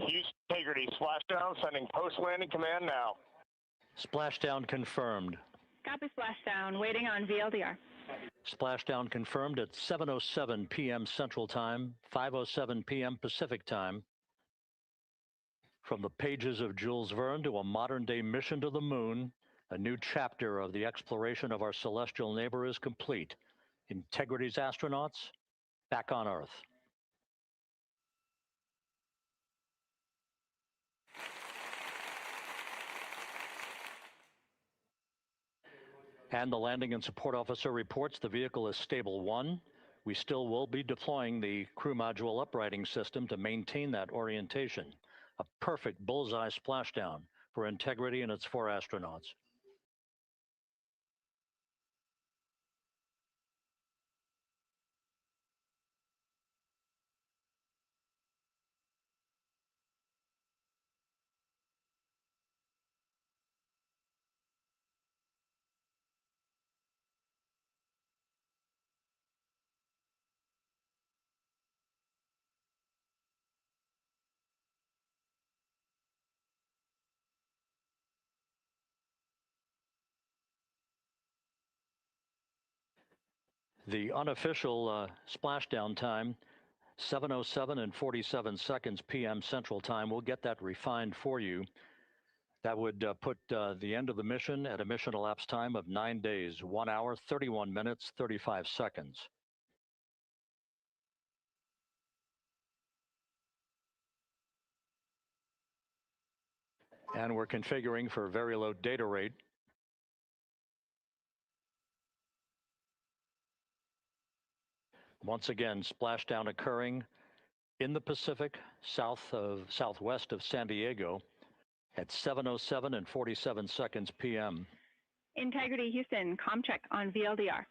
Houston Integrity, splashdown, sending post-landing command now. Splashdown confirmed. Copy splashdown, waiting on VLDR. Splashdown confirmed at 7:07 p.m. Central Time, 5:07 p.m. Pacific Time. From the pages of Jules Verne to a modern-day mission to the moon, a new chapter of the exploration of our celestial neighbor is complete. Integrity's astronauts back on Earth. And the landing and support officer reports the vehicle is stable 1. We still will be deploying the crew module uprighting system to maintain that orientation. A perfect bullseye splashdown for Integrity and its 4 astronauts. The unofficial splashdown time, 7:07 and 47 seconds p.m. Central Time. We'll get that refined for you. That would put the end of the mission at a mission elapsed time of 9 days, 1 hour, 31 minutes, 35 seconds. And we're configuring for very low data rate. Once again, splashdown occurring in the Pacific, southwest of San Diego at 7:07 and 47 seconds p.m. Integrity Houston, comm check on VLDR.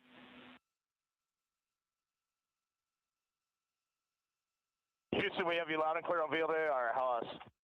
Houston, we have you loud and clear on VLDR. How us?